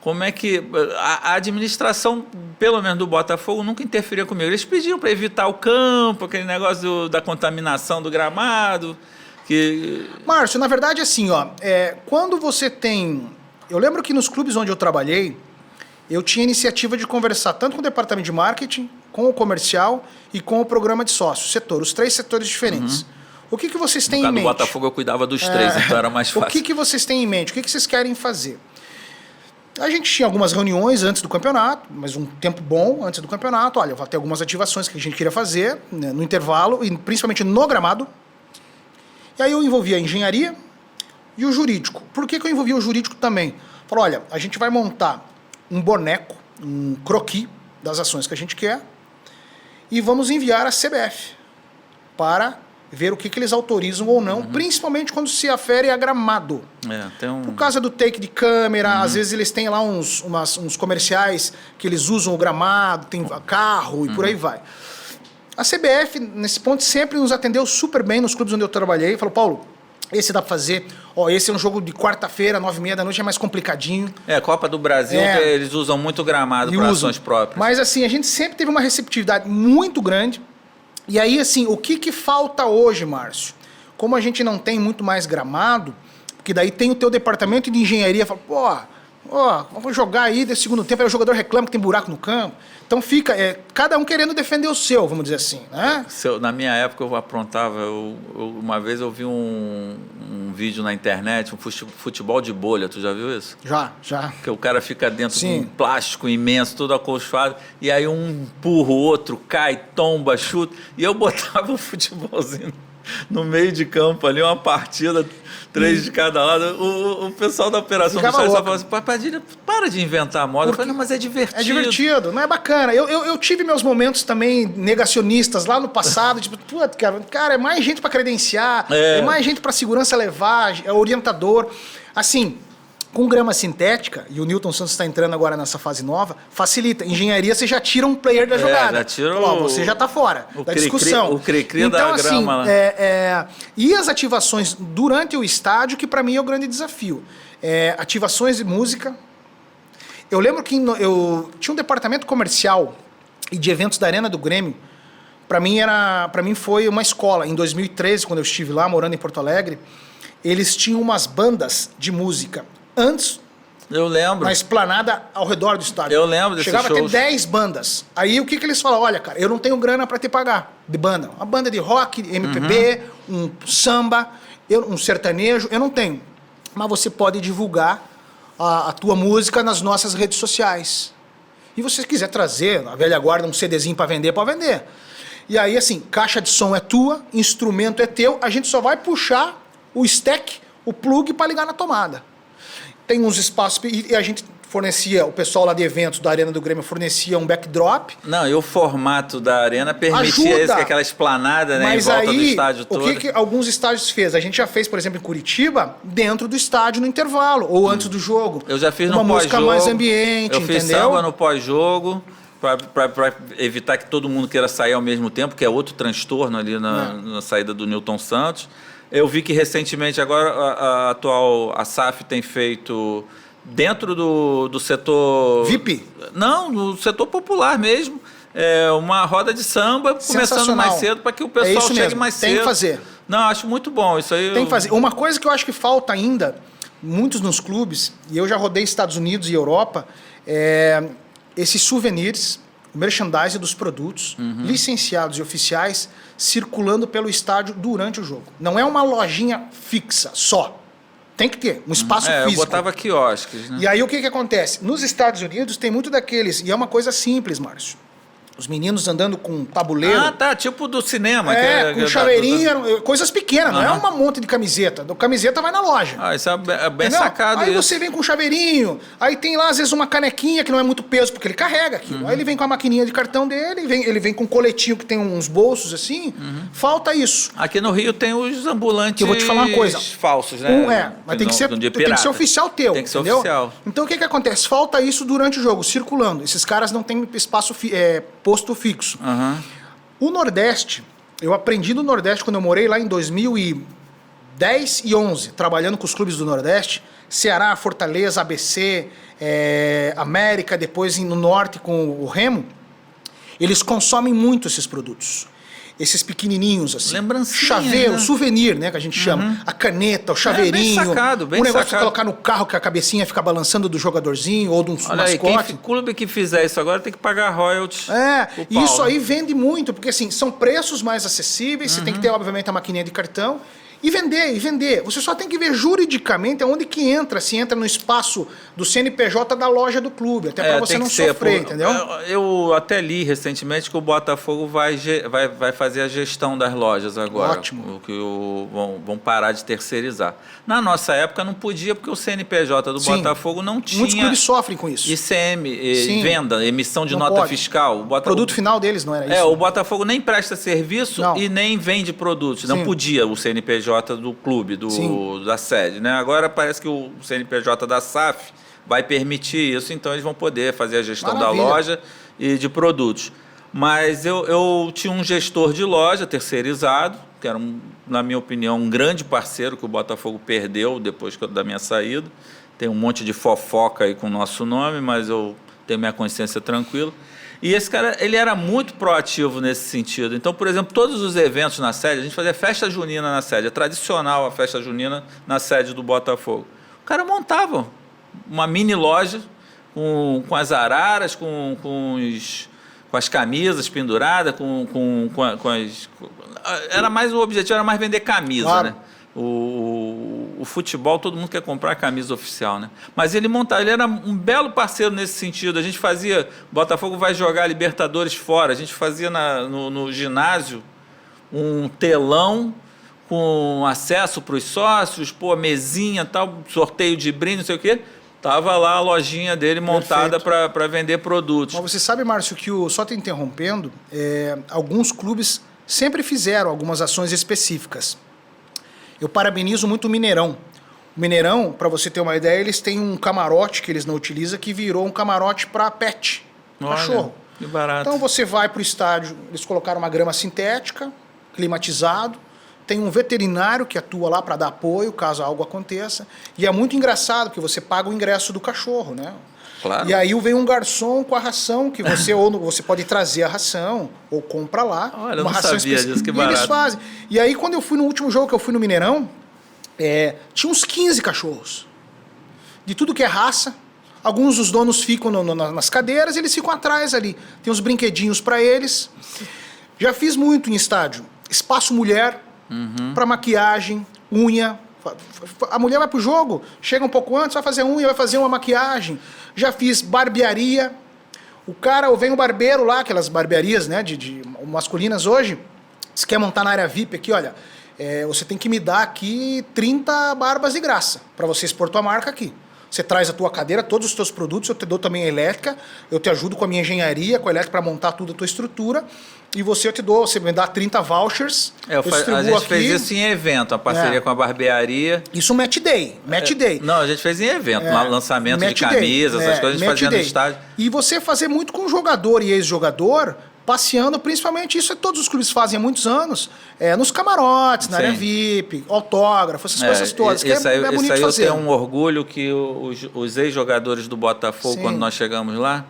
Como é que a administração, pelo menos do Botafogo, nunca interferia comigo. Eles pediam para evitar o campo, aquele negócio da contaminação do gramado. Márcio, na verdade, assim, quando você tem... Eu lembro que nos clubes onde eu trabalhei, eu tinha iniciativa de conversar tanto com o departamento de marketing, com o comercial e com o programa de sócio, setor, os 3 setores diferentes. O que vocês têm em mente? No Botafogo eu cuidava dos 3, então era mais fácil. O que vocês têm em mente? O que vocês querem fazer? A gente tinha algumas reuniões antes do campeonato, mas um tempo bom antes do campeonato. Olha, vai ter algumas ativações que a gente queria fazer, né, no intervalo, e principalmente no gramado. E aí eu envolvia a engenharia e o jurídico. Por que eu envolvia o jurídico também? Falei, olha, a gente vai montar um boneco, um croquis das ações que a gente quer e vamos enviar à CBF para ver o que eles autorizam ou não, principalmente quando se afere a gramado. Por causa do take de câmera, às vezes eles têm lá uns comerciais que eles usam o gramado, tem carro e por aí vai. A CBF, nesse ponto, sempre nos atendeu super bem nos clubes onde eu trabalhei. Falou, Paulo, esse dá pra fazer. Esse é um jogo de quarta-feira, 9h30 da noite, é mais complicadinho. Copa do Brasil, que eles usam muito gramado para ações próprias. Mas assim, a gente sempre teve uma receptividade muito grande. E aí, assim, o que falta hoje, Márcio? Como a gente não tem muito mais gramado, porque daí tem o teu departamento de engenharia, fala, vamos jogar aí desse segundo tempo, aí o jogador reclama que tem buraco no campo. Então fica, cada um querendo defender o seu, vamos dizer assim, né? Na minha época eu aprontava, uma vez eu vi um vídeo na internet, um futebol de bolha, tu já viu isso? Já. Que o cara fica dentro Sim. de um plástico imenso, todo acolchoado, e aí um empurra o outro, cai, tomba, chuta, e eu botava o futebolzinho no meio de campo ali, uma partida, 3 de cada lado. O pessoal da operação do estádio só falava assim, Padilha, para de inventar moda. Eu falei, não, mas é divertido. É divertido, não é bacana. Eu tive meus momentos também negacionistas lá no passado, tipo, cara, é mais gente para credenciar, é mais gente para segurança levar, é orientador. Assim, com grama sintética, e o Newton Santos está entrando agora nessa fase nova, facilita. Engenharia, você já tira um player da jogada. Já tira você já está fora da discussão. O cri-cri então, da grama. Assim, e as ativações durante o estádio, que para mim é o grande desafio. Ativações de música. Eu lembro que eu tinha um departamento comercial e de eventos da Arena do Grêmio. Para mim foi uma escola. Em 2013, quando eu estive lá, morando em Porto Alegre, eles tinham umas bandas de música. Antes, eu lembro. Na esplanada ao redor do estádio. Eu lembro desses shows. Chegava a ter 10 bandas. Aí o que eles falam? Olha, cara, eu não tenho grana para te pagar de banda. Uma banda de rock, MPB, um samba, um sertanejo, eu não tenho. Mas você pode divulgar a tua música nas nossas redes sociais. E você quiser trazer, na velha guarda, um CDzinho para vender, pode vender. E aí, assim, caixa de som é tua, instrumento é teu, a gente só vai puxar o stack, o plug para ligar na tomada. Tem uns espaços, e a gente fornecia, o pessoal lá de eventos da Arena do Grêmio fornecia um backdrop. Não, e o formato da arena permitia isso, que aquela esplanada, né, mas em volta aí, do estádio todo. O que alguns estádios fez? A gente já fez, por exemplo, em Curitiba, dentro do estádio no intervalo, ou antes do jogo. Eu já fiz uma no pós-jogo. Música mais ambiente, eu fiz samba no pós-jogo, para evitar que todo mundo queira sair ao mesmo tempo, que é outro transtorno ali na saída do Newton Santos. Eu vi que recentemente agora a atual SAF tem feito dentro do setor... VIP? Não, no setor popular mesmo. Uma roda de samba começando mais cedo para que o pessoal chegue mesmo. Mais cedo. Tem que fazer. Não, acho muito bom isso aí. Tem que fazer. Uma coisa que eu acho que falta ainda, muitos nos clubes, e eu já rodei Estados Unidos e Europa, esses souvenirs, o merchandising dos produtos, licenciados e oficiais, circulando pelo estádio durante o jogo. Não é uma lojinha fixa só. Tem que ter um espaço físico. Eu botava quiosques, né? E aí o que acontece? Nos Estados Unidos tem muito daqueles, e é uma coisa simples, Márcio. Os meninos andando com tabuleiro. Ah, tá, tipo do cinema. Com chaveirinho, coisas pequenas, não é uma monte de camiseta. A camiseta vai na loja. Ah, isso é bem sacado. Aí isso. você vem com um chaveirinho, aí tem lá às vezes uma canequinha que não é muito peso, porque ele carrega aquilo. Aí ele vem com a maquininha de cartão dele, ele vem com um coletinho que tem uns bolsos assim. Falta isso. Aqui no Rio tem os ambulantes que eu vou te falar uma coisa. Falsos, né? Mas tem que ser oficial teu. Tem que ser entendeu? oficial. Então o que acontece? Falta isso durante o jogo, circulando. Esses caras não têm espaço posto fixo. O Nordeste, eu aprendi no Nordeste quando eu morei lá em 2010 e 11, trabalhando com os clubes do Nordeste, Ceará, Fortaleza, ABC, América, depois no Norte com o Remo, eles consomem muito esses produtos. Esses pequenininhos, assim. Lembrancinha, chaveiro, né? Souvenir, né, que a gente chama. A caneta, o chaveirinho. Bem sacado, bem um negócio sacado. de colocar no carro que a cabecinha fica balançando do jogadorzinho ou de um Olha mascote. Aí, clube que fizer isso agora tem que pagar royalties. Isso aí vende muito, porque assim, são preços mais acessíveis, você tem que ter, obviamente, a maquininha de cartão. E vender. Você só tem que ver juridicamente aonde que entra, se entra no espaço do CNPJ da loja do clube, até para você não sofrer, entendeu? Eu até li recentemente que o Botafogo vai fazer a gestão das lojas agora. Ótimo. Vão parar de terceirizar. Na nossa época não podia, porque o CNPJ do Botafogo não tinha... Muitos clubes sofrem com isso. ICM, venda, emissão de não nota pode. Fiscal. O produto final deles não era isso. O Botafogo nem presta serviço e nem vende produtos. Não podia o CNPJ do clube, da sede, né? Agora parece que o CNPJ da SAF vai permitir isso, então eles vão poder fazer a gestão da loja e de produtos. Mas eu tinha um gestor de loja terceirizado, que era, na minha opinião, um grande parceiro que o Botafogo perdeu depois da minha saída. Tem um monte de fofoca aí com o nosso nome, mas eu tenho minha consciência tranquila. E esse cara, ele era muito proativo nesse sentido. Então, por exemplo, todos os eventos na sede, a gente fazia festa junina na sede, é tradicional a festa junina na sede do Botafogo. O cara montava uma mini loja com as araras, com as camisas penduradas, com as... Era mais, o objetivo era mais vender camisa, claro, né? O futebol, todo mundo quer comprar a camisa oficial, né? Mas ele montava, ele era um belo parceiro nesse sentido. A gente fazia, Botafogo vai jogar Libertadores fora, a gente fazia no ginásio um telão com acesso para os sócios, mesinha, tal, sorteio de brinde, não sei o quê. Tava lá a lojinha dele montada para vender produtos. Mas você sabe, Márcio, que só te interrompendo, alguns clubes sempre fizeram algumas ações específicas. Eu parabenizo muito o Mineirão. O Mineirão, para você ter uma ideia, eles têm um camarote que eles não utilizam que virou um camarote para pet, cachorro. Que barato. Então você vai para o estádio, eles colocaram uma grama sintética, climatizado, tem um veterinário que atua lá para dar apoio caso algo aconteça. E é muito engraçado que você paga o ingresso do cachorro, né? Claro. E aí vem um garçom com a ração que você ou você pode trazer a ração ou compra lá. Olha, eu não sabia disso, que barato. E eles fazem. E aí quando eu fui no último jogo que eu fui no Mineirão, tinha uns 15 cachorros. De tudo que é raça. Alguns dos donos ficam nas cadeiras, eles ficam atrás ali. Tem uns brinquedinhos para eles. Já fiz muito em estádio. Espaço mulher, para maquiagem, unha. A mulher vai pro jogo, chega um pouco antes, vai fazer unha, vai fazer uma maquiagem. Já fiz barbearia. Vem o barbeiro lá, aquelas barbearias, né, de masculinas hoje. Se quer montar na área VIP aqui, olha, você tem que me dar aqui 30 barbas de graça para você expor tua marca aqui. Você traz a tua cadeira, todos os teus produtos, eu te dou também a elétrica, eu te ajudo com a minha engenharia, com a elétrica para montar tudo a tua estrutura, e você me dá 30 vouchers, a gente fez isso em evento, a parceria com a barbearia. Isso match day. Não, a gente fez em evento, lançamento de camisas, essas coisas a gente fazia no estádio. E você fazer muito com jogador e ex-jogador, passeando, principalmente, isso todos os clubes fazem há muitos anos, nos camarotes, na área VIP, autógrafo, essas coisas todas, que é bonito aí fazer. Eu tenho um orgulho que os ex-jogadores do Botafogo, Sim, quando nós chegamos lá,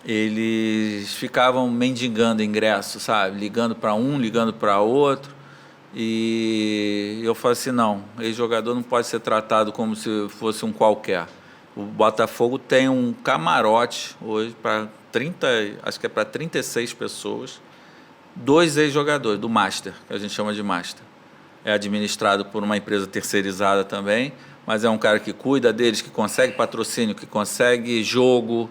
eles ficavam mendigando ingresso, sabe? Ligando para um, ligando para outro. E eu falei assim, não, ex-jogador não pode ser tratado como se fosse um qualquer. O Botafogo tem um camarote hoje para 36 pessoas, 2 ex-jogadores do Master, que a gente chama de Master. É administrado por uma empresa terceirizada também, mas é um cara que cuida deles, que consegue patrocínio, que consegue jogo,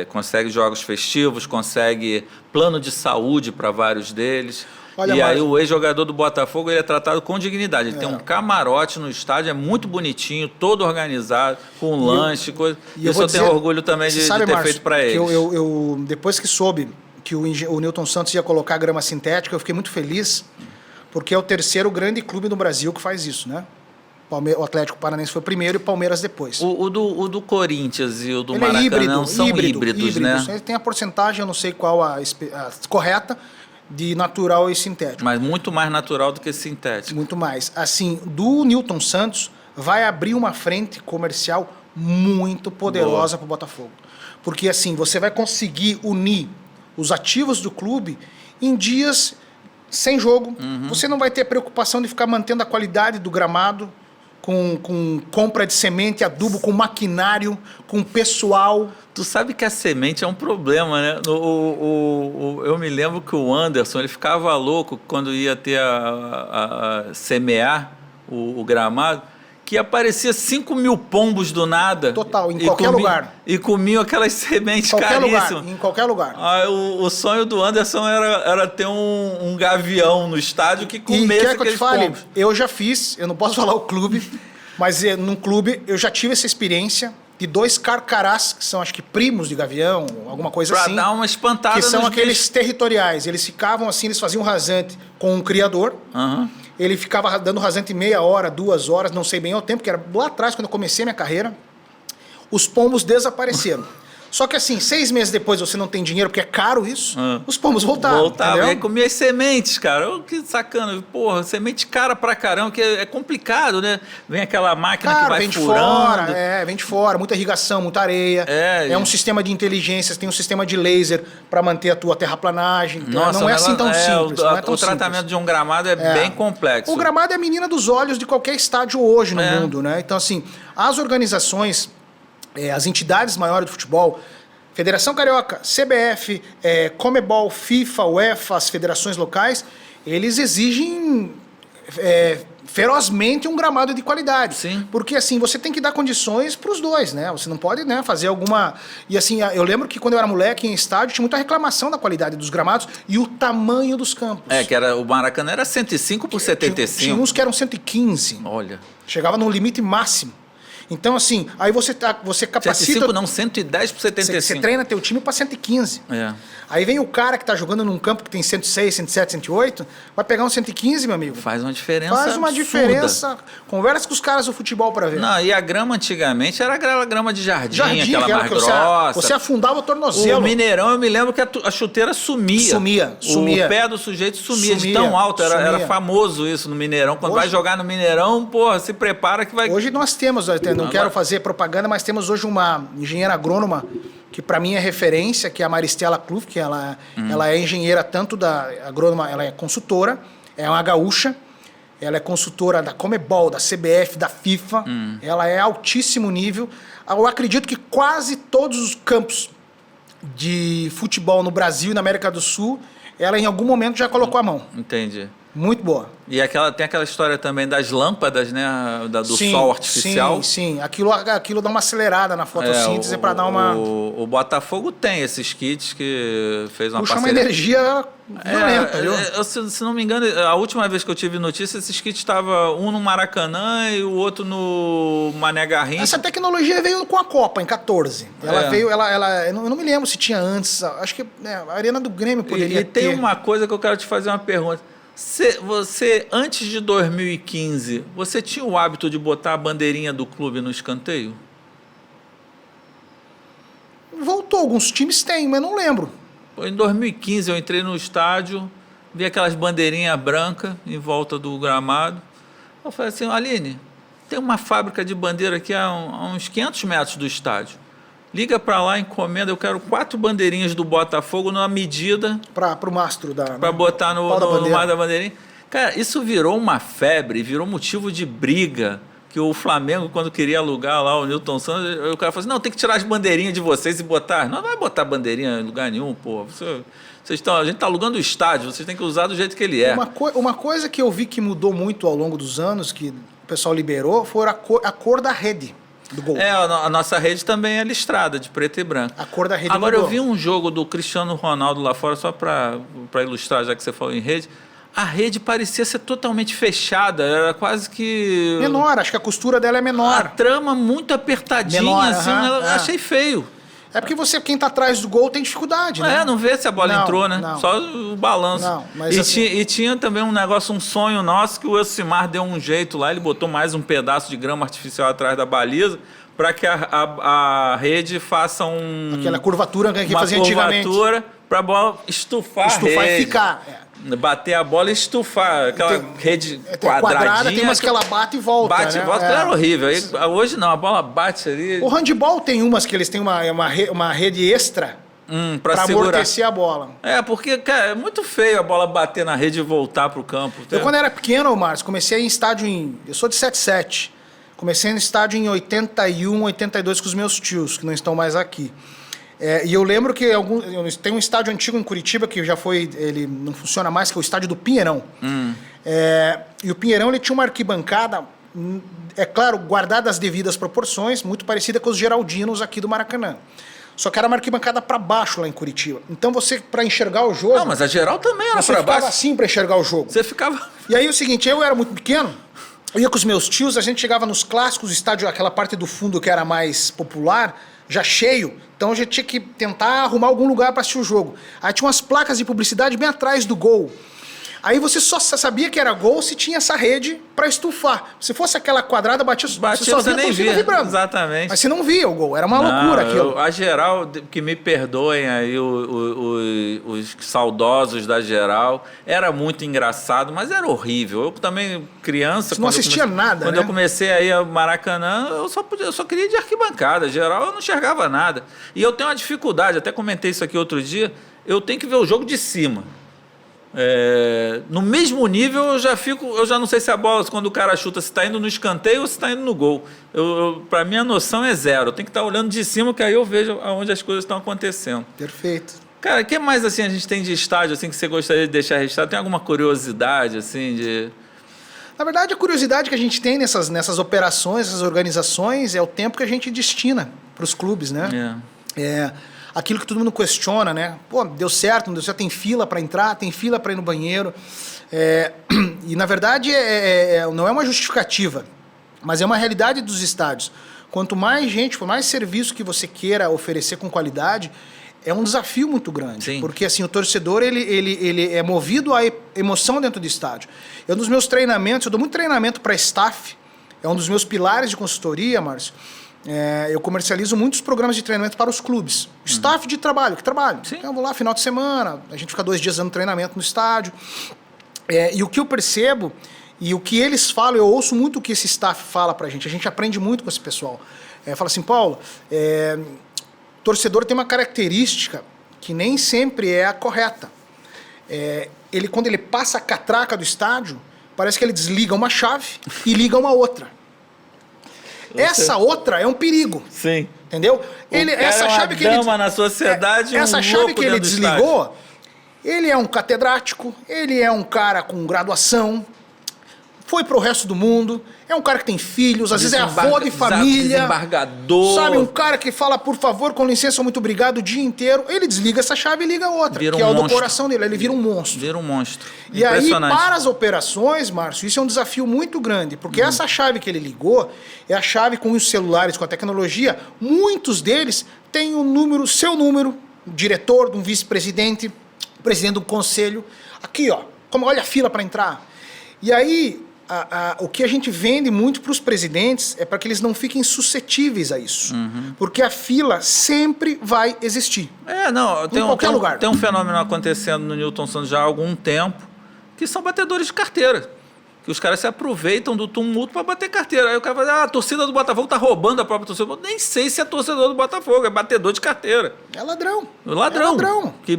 consegue jogos festivos, consegue plano de saúde para vários deles. Olha, e aí o ex-jogador do Botafogo ele é tratado com dignidade. Ele tem um camarote no estádio, é muito bonitinho, todo organizado, com lanche, coisa. E isso eu tenho orgulho também de ter feito para eles. Eu, depois que soube que o Newton Santos ia colocar grama sintética, eu fiquei muito feliz, porque é o terceiro grande clube no Brasil que faz isso, né? O Atlético Paranaense foi o primeiro e o Palmeiras depois. O do Corinthians e o do Maracanã são híbridos, né? Ele tem a porcentagem, eu não sei qual a correta, de natural e sintético. Mas muito mais natural do que sintético. Muito mais. Assim, do Newton Santos vai abrir uma frente comercial muito poderosa para o Botafogo. Porque assim, você vai conseguir unir os ativos do clube em dias sem jogo. Você não vai ter preocupação de ficar mantendo a qualidade do gramado, com compra de semente, adubo, com maquinário, com pessoal. Tu sabe que a semente é um problema, né? Eu me lembro que o Anderson ele ficava louco quando ia ter a semear o gramado, que aparecia 5.000 pombos do nada. Total, em qualquer lugar. E comiam aquelas sementes caríssimas. Em qualquer lugar. O sonho do Anderson era ter um gavião no estádio que comesse aqueles pombos. Eu já fiz, eu não posso falar o clube, mas num clube eu já tive essa experiência de 2 carcarás, que são acho que primos de gavião, alguma coisa assim. Pra dar uma espantada que são nos aqueles bichos territoriais. Eles ficavam assim, eles faziam rasante com um criador. Ele ficava dando rasante meia hora, 2 horas, não sei bem o tempo, que era lá atrás, quando eu comecei minha carreira. Os pombos desapareceram. Só que assim, 6 meses depois você não tem dinheiro, porque é caro isso, os pombos voltaram. Voltava. Entendeu? E aí comia as sementes, cara. Oh, que sacana. Porra, semente cara pra caramba, que é complicado, né? Vem aquela máquina que vai vem de furando. fora, vem de fora, muita irrigação, muita areia. É um sistema de inteligência, tem um sistema de laser para manter a tua terraplanagem. Nossa, não é assim tão simples. Não é tão o tratamento simples. de um gramado é bem complexo. O gramado é a menina dos olhos de qualquer estádio hoje no mundo, né? Então, assim, as organizações, as entidades maiores do futebol, Federação Carioca, CBF, Comebol, FIFA, UEFA, as federações locais, eles exigem ferozmente um gramado de qualidade. Sim. Porque assim, você tem que dar condições para os dois, né? Você não pode, né, fazer alguma... E assim, eu lembro que quando eu era moleque em estádio, tinha muita reclamação da qualidade dos gramados e o tamanho dos campos. Que era, o Maracanã era 105 por 75. Tinha uns que eram 115. Olha. Chegava no limite máximo. Então, assim, aí você capacita... 105 não, 110 por 75. Você treina teu time para 115. Aí vem o cara que tá jogando num campo que tem 106, 107, 108, vai pegar um 115, meu amigo. Faz uma diferença Faz uma absurda. diferença. Conversa com os caras do futebol para ver. Não, e a grama antigamente era aquela grama de jardim aquela mais que grossa. Você afundava o tornozelo. O Mineirão, eu me lembro que a chuteira sumia. Sumia. O pé do sujeito sumia de tão alto. Era famoso isso no Mineirão. Quando vai jogar no Mineirão, porra, se prepara que vai... Hoje nós temos, não quero fazer propaganda, mas temos hoje uma engenheira agrônoma que para mim é referência, que é a Maristela Kluf, que ela é engenheira tanto da agrônoma, ela é consultora, é uma gaúcha, ela é consultora da Comebol, da CBF, da FIFA, ela é altíssimo nível. Eu acredito que quase todos os campos de futebol no Brasil e na América do Sul, ela em algum momento já colocou a mão. Entendi. Muito boa. E tem aquela história também das lâmpadas, né? Do sol artificial. Sim. Aquilo dá uma acelerada na fotossíntese para dar uma... O Botafogo tem esses kits que fez uma parceria. Puxa uma energia violenta, viu? Se não me engano, a última vez que eu tive notícia, esses kits estavam um no Maracanã e o outro no Mané Garrincha. Essa tecnologia veio com a Copa, em 14. Ela veio, eu não me lembro se tinha antes. Acho que a Arena do Grêmio poderia ter. E tem uma coisa que eu quero te fazer uma pergunta. Você, antes de 2015, você tinha o hábito de botar a bandeirinha do clube no escanteio? Voltou, alguns times têm, mas não lembro. Em 2015 eu entrei no estádio, vi aquelas bandeirinhas brancas em volta do gramado. Eu falei assim, Aline, tem uma fábrica de bandeira aqui a uns 500 metros do estádio. Liga para lá, encomenda, eu quero 4 bandeirinhas do Botafogo numa medida... Para o mastro da... Para botar no mar da bandeirinha. Cara, isso virou uma febre, virou motivo de briga, que o Flamengo, quando queria alugar lá o Newton Santos, o cara falou assim, não, tem que tirar as bandeirinhas de vocês e botar. Não vai botar bandeirinha em lugar nenhum, pô. A gente está alugando o estádio, vocês têm que usar do jeito que ele é. Uma coisa que eu vi que mudou muito ao longo dos anos, que o pessoal liberou, foi a cor da rede. Do gol. A nossa rede também é listrada, de preto e branco. A cor da rede Agora, mudou. eu vi um jogo do Cristiano Ronaldo lá fora, só para ilustrar, já que você falou em rede. A rede parecia ser totalmente fechada, era quase que... Menor, acho que a costura dela é menor. A trama muito apertadinha, menor, assim, achei feio. É porque quem tá atrás do gol tem dificuldade, né? Não vê se a bola entrou, né? Não. Só o balanço. Não, mas e tinha também um negócio, um sonho nosso, que o Elcimar deu um jeito lá, ele botou mais um pedaço de grama artificial atrás da baliza, para que a rede faça aquela curvatura que fazia antigamente. Uma curvatura para a bola estufar a rede. E ficar. Bater a bola e estufar. Aquela rede quadradinha. Tem umas que ela bate e volta. Bate e volta, era horrível. Hoje não, a bola bate ali. O handball tem umas que eles têm uma rede extra para amortecer a bola. Porque, cara, é muito feio a bola bater na rede e voltar pro campo. Eu, quando era pequeno, Márcio, comecei em estádio eu sou de 77. Comecei no estádio em 81, 82 com os meus tios, que não estão mais aqui. E eu lembro que tem um estádio antigo em Curitiba que já foi, ele não funciona mais, que é o estádio do Pinheirão. E o Pinheirão, ele tinha uma arquibancada, é claro, guardada as devidas proporções, muito parecida com os Geraldinos aqui do Maracanã. Só que era uma arquibancada para baixo lá em Curitiba. Então você, para enxergar o jogo... Não, mas a geral também era para baixo. Você ficava assim para enxergar o jogo. Você ficava... E aí o seguinte, eu era muito pequeno, eu ia com os meus tios, a gente chegava nos clássicos, estádio, aquela parte do fundo que era mais popular, já cheio, então a gente tinha que tentar arrumar algum lugar para assistir o jogo. Aí tinha umas placas de publicidade bem atrás do gol. Aí você só sabia que era gol se tinha essa rede para estufar. Se fosse aquela quadrada, batia você só via a torcida vibrando. Exatamente. Mas você não via o gol, era uma loucura aquilo. A geral, que me perdoem aí os saudosos da geral, era muito engraçado, mas era horrível. Eu também, criança... Você não assistia nada, Quando eu comecei aí a Maracanã, eu só queria ir de arquibancada. Geral, eu não enxergava nada. E eu tenho uma dificuldade, até comentei isso aqui outro dia, eu tenho que ver o jogo de cima. No mesmo nível eu já não sei se a bola, quando o cara chuta, se está indo no escanteio ou se está indo no gol. Para mim a noção é zero. Eu tenho que estar olhando de cima, que aí eu vejo aonde as coisas estão acontecendo. Perfeito. Cara, o que mais assim a gente tem de estádio assim, que você gostaria de deixar registrado? Tem alguma curiosidade assim de... Na verdade, a curiosidade que a gente tem nessas operações, essas organizações, é o tempo que a gente destina para os clubes, né? Aquilo que todo mundo questiona, né? Pô, deu certo, não deu certo, tem fila para entrar, tem fila para ir no banheiro. E, na verdade, não é uma justificativa, mas é uma realidade dos estádios. Quanto mais gente, por mais serviço que você queira oferecer com qualidade, é um desafio muito grande. Sim. Porque assim, o torcedor ele é movido à emoção dentro do estádio. Eu, nos meus treinamentos, eu dou muito treinamento para staff, é um dos meus pilares de consultoria, Márcio. Eu comercializo muitos programas de treinamento para os clubes. Staff de trabalho, que trabalho. Sim. Então, eu vou lá final de semana, a gente fica 2 dias dando treinamento no estádio. E o que eu percebo, e o que eles falam, eu ouço muito o que esse staff fala para a gente aprende muito com esse pessoal. Fala assim, Paulo, torcedor tem uma característica que nem sempre é a correta. Quando ele passa a catraca do estádio, parece que ele desliga uma chave e liga uma outra. Essa outra é um perigo. Sim. Entendeu? Essa chave que ele na sociedade, essa chave que ele desligou, ele é um catedrático, ele é um cara com graduação, foi pro resto do mundo, é um cara que tem filhos, às vezes é avô de família. Desembargador. Sabe, um cara que fala, por favor, com licença, muito obrigado, o dia inteiro. Ele desliga essa chave e liga outra, que é o do coração dele. Ele vira um monstro. Vira um monstro. E aí, para as operações, Márcio, isso é um desafio muito grande, porque essa chave que ele ligou é a chave com os celulares, com a tecnologia. Muitos deles têm o seu número, diretor, de um vice-presidente, presidente do conselho. Aqui, ó, olha a fila para entrar. E aí... o que a gente vende muito para os presidentes é para que eles não fiquem suscetíveis a isso. Porque a fila sempre vai existir. Em qualquer lugar. Tem um fenômeno acontecendo no Newton Santos já há algum tempo, que são batedores de carteira. Que os caras se aproveitam do tumulto para bater carteira. Aí o cara fala, a torcida do Botafogo está roubando a própria torcida. Eu nem sei se é torcedor do Botafogo, é batedor de carteira. É ladrão. Ladrão. Que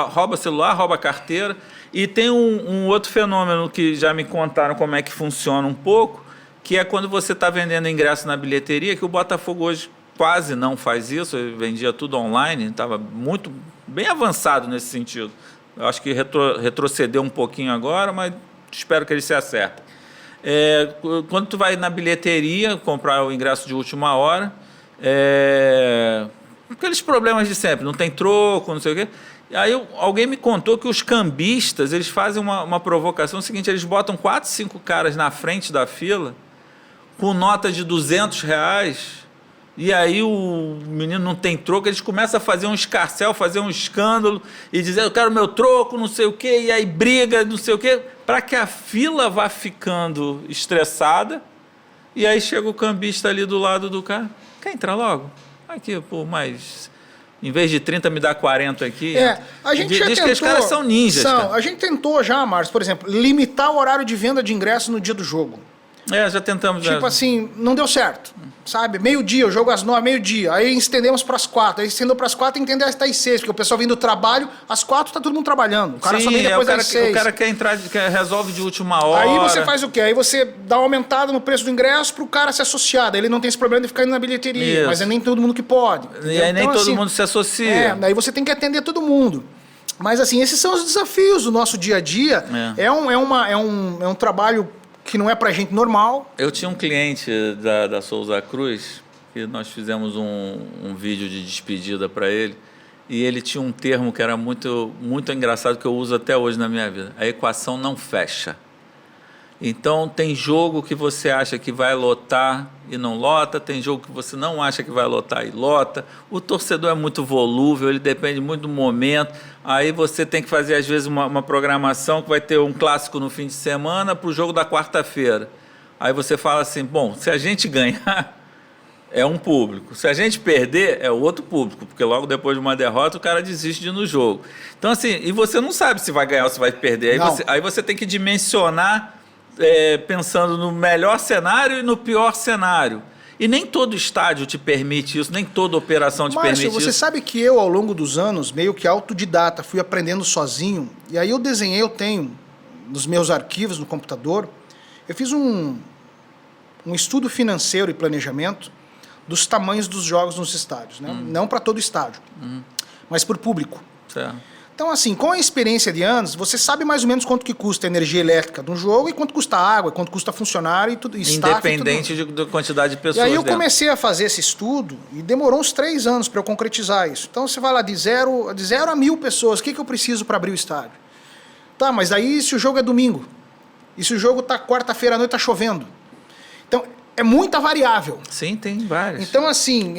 rouba celular, rouba carteira. E tem um outro fenômeno que já me contaram como é que funciona um pouco, que é quando você está vendendo ingresso na bilheteria, que o Botafogo hoje quase não faz isso, ele vendia tudo online, estava muito bem avançado nesse sentido. Eu acho que retrocedeu um pouquinho agora, mas espero que ele se acerte. Quando tu vai na bilheteria comprar o ingresso de última hora, aqueles problemas de sempre, não tem troco, não sei o quê. Aí alguém me contou que os cambistas, eles fazem uma provocação seguinte, eles botam 4, 5 caras na frente da fila com nota de R$200, e aí o menino não tem troco, eles começam a fazer um escarcéu, fazer um escândalo e dizer, eu quero meu troco, não sei o quê, e aí briga, não sei o quê, para que a fila vá ficando estressada, e aí chega o cambista ali do lado do cara, quer entrar logo? Aqui, pô, mas... Em vez de 30, me dá 40 aqui. A gente já diz tentou, que os caras são ninjas. A gente tentou já, Márcio, por exemplo, limitar o horário de venda de ingresso no dia do jogo. Já tentamos. Assim, não deu certo, sabe? Meio-dia, o jogo às 9, meio-dia. Aí estendemos para as 4. Aí estendeu para as 4 e entendeu até às 6, porque o pessoal vem do trabalho, às 4 tá todo mundo trabalhando. O cara só vem depois das 6. O cara quer entrar, resolve de última hora. Aí você faz o quê? Aí você dá uma aumentada no preço do ingresso pro cara se associar. Daí ele não tem esse problema de ficar indo na bilheteria. Isso. Mas é nem todo mundo que pode. Entendeu? E aí nem todo mundo se associa. Daí você tem que atender todo mundo. Mas assim, esses são os desafios do nosso dia a dia. É um trabalho que não é pra gente normal. Eu tinha um cliente da Souza Cruz, que nós fizemos um vídeo de despedida para ele, e ele tinha um termo que era muito, muito engraçado, que eu uso até hoje na minha vida. A equação não fecha. Então, tem jogo que você acha que vai lotar e não lota, tem jogo que você não acha que vai lotar e lota. O torcedor é muito volúvel, ele depende muito do momento. Aí você tem que fazer, às vezes, uma programação que vai ter um clássico no fim de semana para o jogo da quarta-feira. Aí você fala assim, bom, se a gente ganhar, é um público. Se a gente perder, é outro público, porque logo depois de uma derrota o cara desiste de ir no jogo. Então, assim, e você não sabe se vai ganhar ou se vai perder. Aí você tem que dimensionar pensando no melhor cenário e no pior cenário. E nem todo estádio te permite isso, nem toda operação te permite você isso. sabe que eu, ao longo dos anos, meio que autodidata, fui aprendendo sozinho, e aí eu tenho nos meus arquivos no computador, eu fiz um estudo financeiro e planejamento dos tamanhos dos jogos nos estádios, né? Não para todo estádio, mas por público. Certo. Então, assim, com a experiência de anos, você sabe mais ou menos quanto que custa a energia elétrica de um jogo e quanto custa a água, quanto custa funcionário e tudo. Independente da quantidade de pessoas. E aí eu comecei a fazer esse estudo e demorou uns 3 anos para eu concretizar isso. Então, você vai lá de 0 a 1.000 pessoas, o que eu preciso para abrir o estádio? Tá, mas aí se o jogo é domingo? E se o jogo tá quarta-feira à noite, tá chovendo? Então, é muita variável. Sim, tem várias. Então, assim,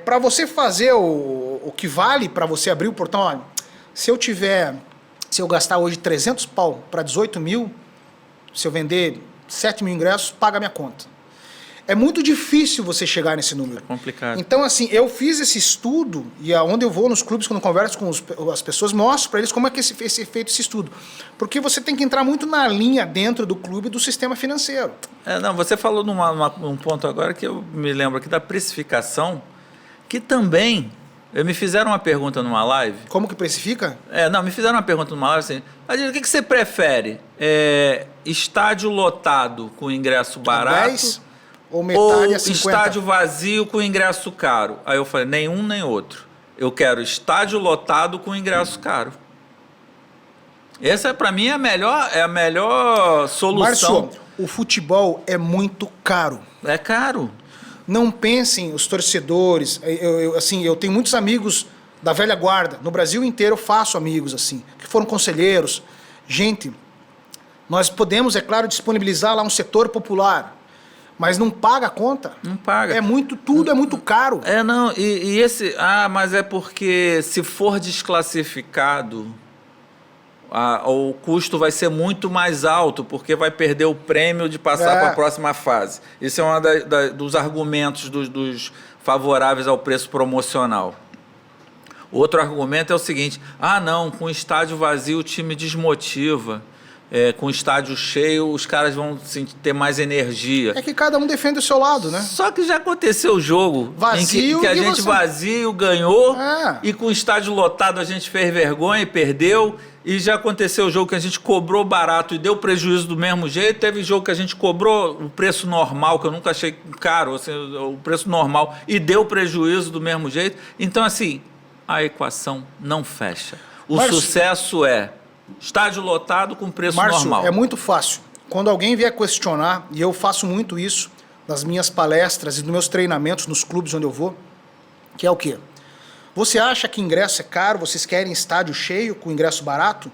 para você fazer o que vale para você abrir o portão, olha, se eu gastar hoje 300 pau para 18 mil, se eu vender 7 mil ingressos, paga a minha conta. É muito difícil você chegar nesse número. É complicado. Então, assim, eu fiz esse estudo, e aonde eu vou nos clubes, quando eu converso com as pessoas, mostro para eles como é que é feito esse estudo. Porque você tem que entrar muito na linha dentro do clube do sistema financeiro. Não, você falou num ponto agora que eu me lembro aqui da precificação, que também... Me fizeram uma pergunta numa live. Como que precifica? Me fizeram uma pergunta numa live assim, Adilho, o que você prefere? Estádio lotado com ingresso barato 10 ou metade a 50? Estádio vazio com ingresso caro? Aí eu falei, nenhum nem outro. Eu quero estádio lotado com ingresso caro. Essa, para mim, é a melhor solução. Márcio, o futebol é muito caro. É caro. Não pensem os torcedores. Eu tenho muitos amigos da velha guarda. No Brasil inteiro eu faço amigos assim, que foram conselheiros. Gente, nós podemos, é claro, disponibilizar lá um setor popular, mas não paga a conta. Não paga. Tudo é muito caro. Mas é porque se for desclassificado, o custo vai ser muito mais alto, porque vai perder o prêmio de passar para a próxima fase. Esse é um dos argumentos dos favoráveis ao preço promocional. Outro argumento é o seguinte, com estádio vazio o time desmotiva, com estádio cheio os caras vão ter mais energia. É que cada um defende o seu lado, né? Só que já aconteceu o jogo vazio em que a gente vazio ganhou e com o estádio lotado a gente fez vergonha e perdeu. E já aconteceu o jogo que a gente cobrou barato e deu prejuízo do mesmo jeito. Teve jogo que a gente cobrou o preço normal, que eu nunca achei caro, assim, o preço normal, e deu prejuízo do mesmo jeito. Então, assim, a equação não fecha. O sucesso é estádio lotado com preço normal. É muito fácil. Quando alguém vier questionar, e eu faço muito isso nas minhas palestras e nos meus treinamentos nos clubes onde eu vou, que é o quê? Você acha que ingresso é caro? Vocês querem estádio cheio com ingresso barato?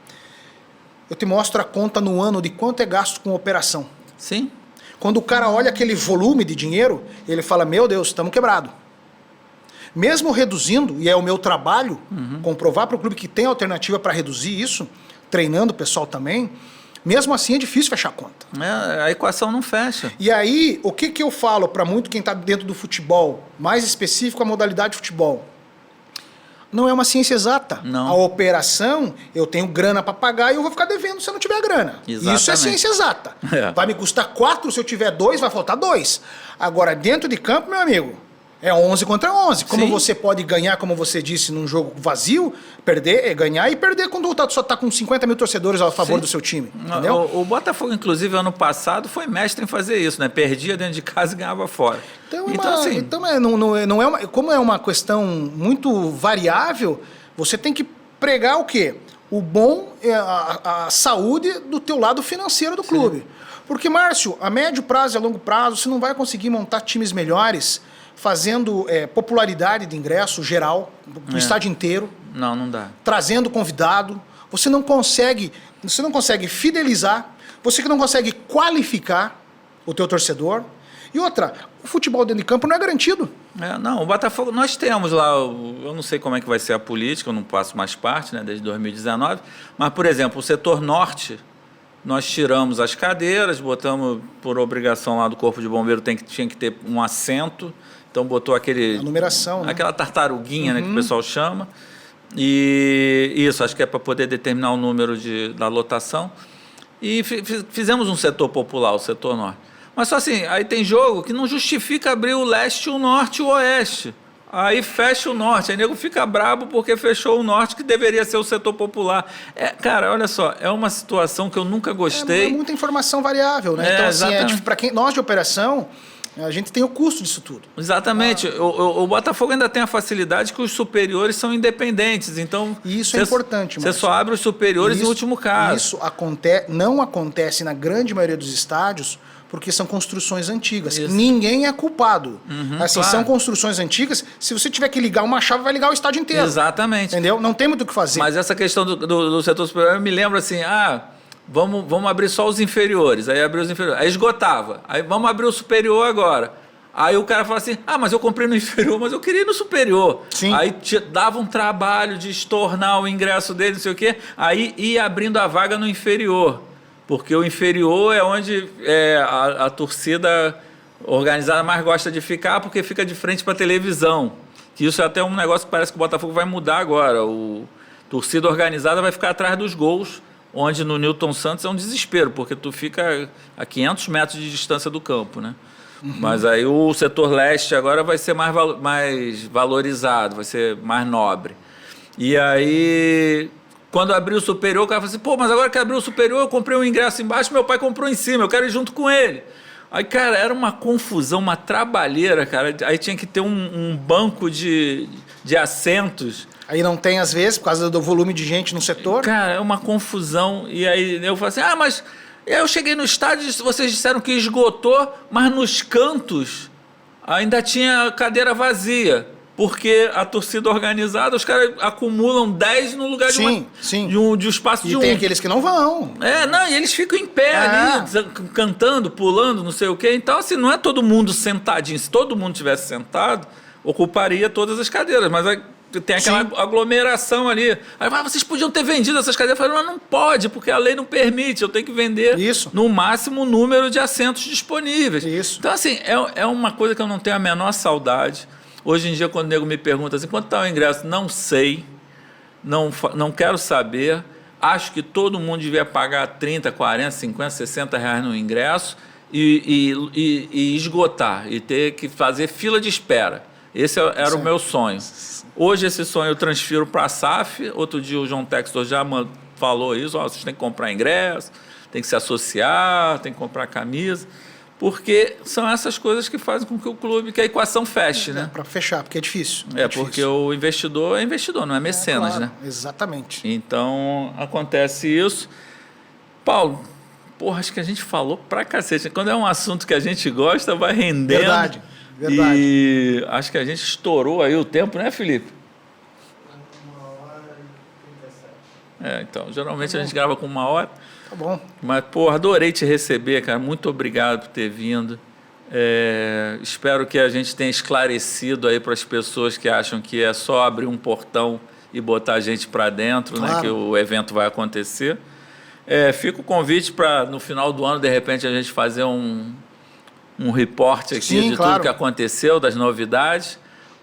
Eu te mostro a conta no ano de quanto é gasto com operação. Sim. Quando o cara olha aquele volume de dinheiro, ele fala, meu Deus, estamos quebrados. Mesmo reduzindo, e é o meu trabalho, comprovar para o clube que tem alternativa para reduzir isso, treinando o pessoal também, mesmo assim é difícil fechar a conta. A equação não fecha. E aí, o que eu falo para muito quem está dentro do futebol, mais específico a modalidade de futebol? Não é uma ciência exata. Não. A operação, eu tenho grana para pagar e eu vou ficar devendo se eu não tiver grana. Exatamente. Isso é ciência exata. Vai me custar 4, se eu tiver 2, vai faltar 2. Agora, dentro de campo, meu amigo, é 11 contra 11. Como você pode ganhar, como você disse, num jogo vazio, perder, ganhar e perder quando só está com 50 mil torcedores a favor do seu time. Entendeu? O Botafogo, inclusive, ano passado, foi mestre em fazer isso, né? Perdia dentro de casa e ganhava fora. Como é uma questão muito variável, você tem que pregar o quê? O bom, a saúde do teu lado financeiro do clube. Porque, Márcio, a médio prazo e a longo prazo, você não vai conseguir montar times melhores fazendo popularidade de ingresso geral, no estádio inteiro. Não dá. Trazendo convidado. Você não consegue fidelizar. você que não consegue qualificar o teu torcedor. E outra, o futebol dentro de campo não é garantido. Não, o Botafogo, nós temos lá, eu não sei como é que vai ser a política, eu não faço mais parte, né, desde 2019, mas, por exemplo, o setor norte, nós tiramos as cadeiras, botamos por obrigação lá do Corpo de Bombeiro, tinha que ter um assento, então botou a numeração, né? Aquela tartaruguinha, né, que o pessoal chama, e isso, acho que é para poder determinar o número da lotação, e fizemos um setor popular, o setor norte. Mas só assim, aí tem jogo que não justifica abrir o leste, o norte e o oeste. Aí fecha o norte, aí nego fica brabo porque fechou o norte, que deveria ser o setor popular. Cara, olha só, é uma situação que eu nunca gostei. É muita informação variável, né? Então, assim, para nós de operação, a gente tem o custo disso tudo. Exatamente. O Botafogo ainda tem a facilidade que os superiores são independentes. Então, isso é importante, Você só abre os superiores em último caso. Isso não acontece na grande maioria dos estádios, porque são construções antigas. Isso. Ninguém é culpado. Claro. São construções antigas. Se você tiver que ligar uma chave, vai ligar o estádio inteiro. Exatamente. Entendeu? Não tem muito o que fazer. Mas essa questão do setor superior me lembra assim, vamos abrir só os inferiores. Aí abriu os inferiores. Aí esgotava. Aí vamos abrir o superior agora. Aí o cara fala assim, mas eu comprei no inferior, mas eu queria ir no superior. Sim. Aí dava um trabalho de estornar o ingresso dele, não sei o quê. Aí ia abrindo a vaga no inferior. Porque o inferior é onde a torcida organizada mais gosta de ficar, porque fica de frente para a televisão. Que isso é até um negócio que parece que o Botafogo vai mudar agora. A torcida organizada vai ficar atrás dos gols, onde no Newton Santos é um desespero, porque tu fica a 500 metros de distância do campo, né? Mas aí o setor leste agora vai ser mais valorizado, vai ser mais nobre. E aí, quando abrir o superior, o cara fala assim, mas agora que abriu o superior, eu comprei um ingresso embaixo, meu pai comprou em cima, eu quero ir junto com ele. Aí, cara, era uma confusão, uma trabalheira, cara. Aí tinha que ter um banco de assentos. Aí não tem, às vezes, por causa do volume de gente no setor. Cara, é uma confusão. E aí eu falo assim, mas eu cheguei no estádio, vocês disseram que esgotou, mas nos cantos ainda tinha cadeira vazia. Porque a torcida organizada, os caras acumulam 10 no lugar de um espaço de um. E tem aqueles que não vão. E eles ficam em pé ali, cantando, pulando, não sei o quê. Então, assim, não é todo mundo sentadinho. Se todo mundo tivesse sentado, ocuparia todas as cadeiras. Mas aí tem aquela aglomeração ali. Aí vocês podiam ter vendido essas cadeiras. Eu falei, não pode, porque a lei não permite. Eu tenho que vender no máximo o número de assentos disponíveis. Isso. Então, assim, é uma coisa que eu não tenho a menor saudade. Hoje em dia, quando o nego me pergunta assim, quanto está o ingresso? Não sei, não quero saber. Acho que todo mundo devia pagar 30, 40, 50, 60 reais no ingresso e esgotar, e ter que fazer fila de espera. Esse era o meu sonho. Hoje esse sonho eu transfiro para a SAF. Outro dia o João Textor já falou isso, vocês têm que comprar ingresso, tem que se associar, tem que comprar camisa. Porque são essas coisas que fazem com que o clube, que a equação feche, né? Para fechar, porque é difícil. Porque o investidor é investidor, não é mecenas, claro, né? Exatamente. Então, acontece isso. Paulo, acho que a gente falou pra cacete. Quando é um assunto que a gente gosta, vai rendendo. Verdade. E acho que a gente estourou aí o tempo, né, Felipe? 1h37. Então, geralmente a gente grava com 1 hora. Tá bom. Mas, adorei te receber, cara. Muito obrigado por ter vindo. Espero que a gente tenha esclarecido aí para as pessoas que acham que é só abrir um portão e botar a gente para dentro, claro, né, que o evento vai acontecer. Fica o convite para, no final do ano, de repente, a gente fazer um reporte aqui de tudo que aconteceu, das novidades.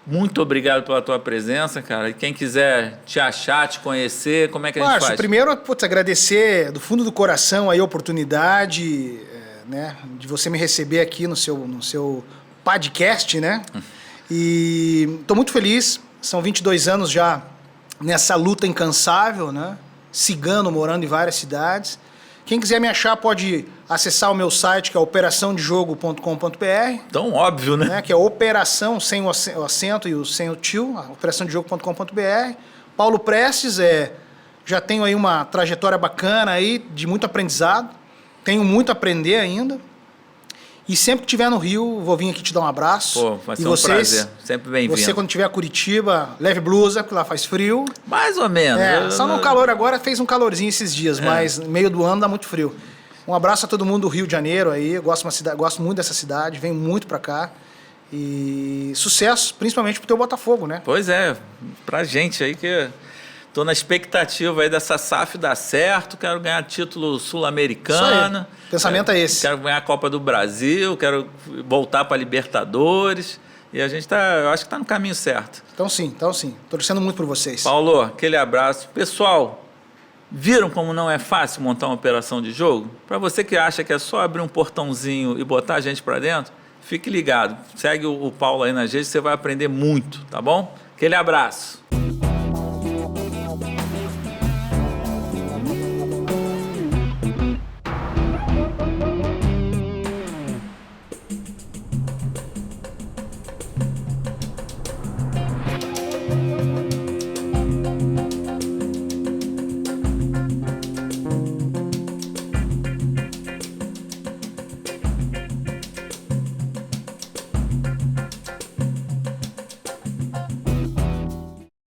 Muito obrigado pela tua presença, cara. E quem quiser te achar, te conhecer, como é que a gente faz? Primeiro, agradecer do fundo do coração aí a oportunidade, né, de você me receber aqui no seu podcast, né? E estou muito feliz. São 22 anos já nessa luta incansável, né? Cigano, morando em várias cidades. Quem quiser me achar pode acessar o meu site, que é operaçãodejogo.com.br. Tão óbvio, né? Que é operação, sem o acento e sem o tio, operaçãodejogo.com.br. Paulo Prestes, já tenho aí uma trajetória bacana aí, de muito aprendizado. Tenho muito a aprender ainda. E sempre que estiver no Rio, vou vir aqui te dar um abraço. Vai ser um prazer. Sempre bem-vindo. Você, quando estiver a Curitiba, leve blusa, porque lá faz frio. Mais ou menos. Só no calor agora, fez um calorzinho esses dias, mas no meio do ano dá muito frio. Um abraço a todo mundo do Rio de Janeiro aí. Eu gosto muito dessa cidade, venho muito para cá. E sucesso, principalmente pro teu Botafogo, né? Pois é, pra gente aí que tô na expectativa aí dessa SAF dar certo, quero ganhar título sul-americano. O pensamento é esse. Quero ganhar a Copa do Brasil, quero voltar para Libertadores. E a gente eu acho que tá no caminho certo. Então sim. Torcendo muito por vocês. Paulo, aquele abraço. Pessoal, viram como não é fácil montar uma operação de jogo? Para você que acha que é só abrir um portãozinho e botar a gente para dentro, fique ligado. Segue o Paulo aí nas redes, você vai aprender muito, tá bom? Aquele abraço.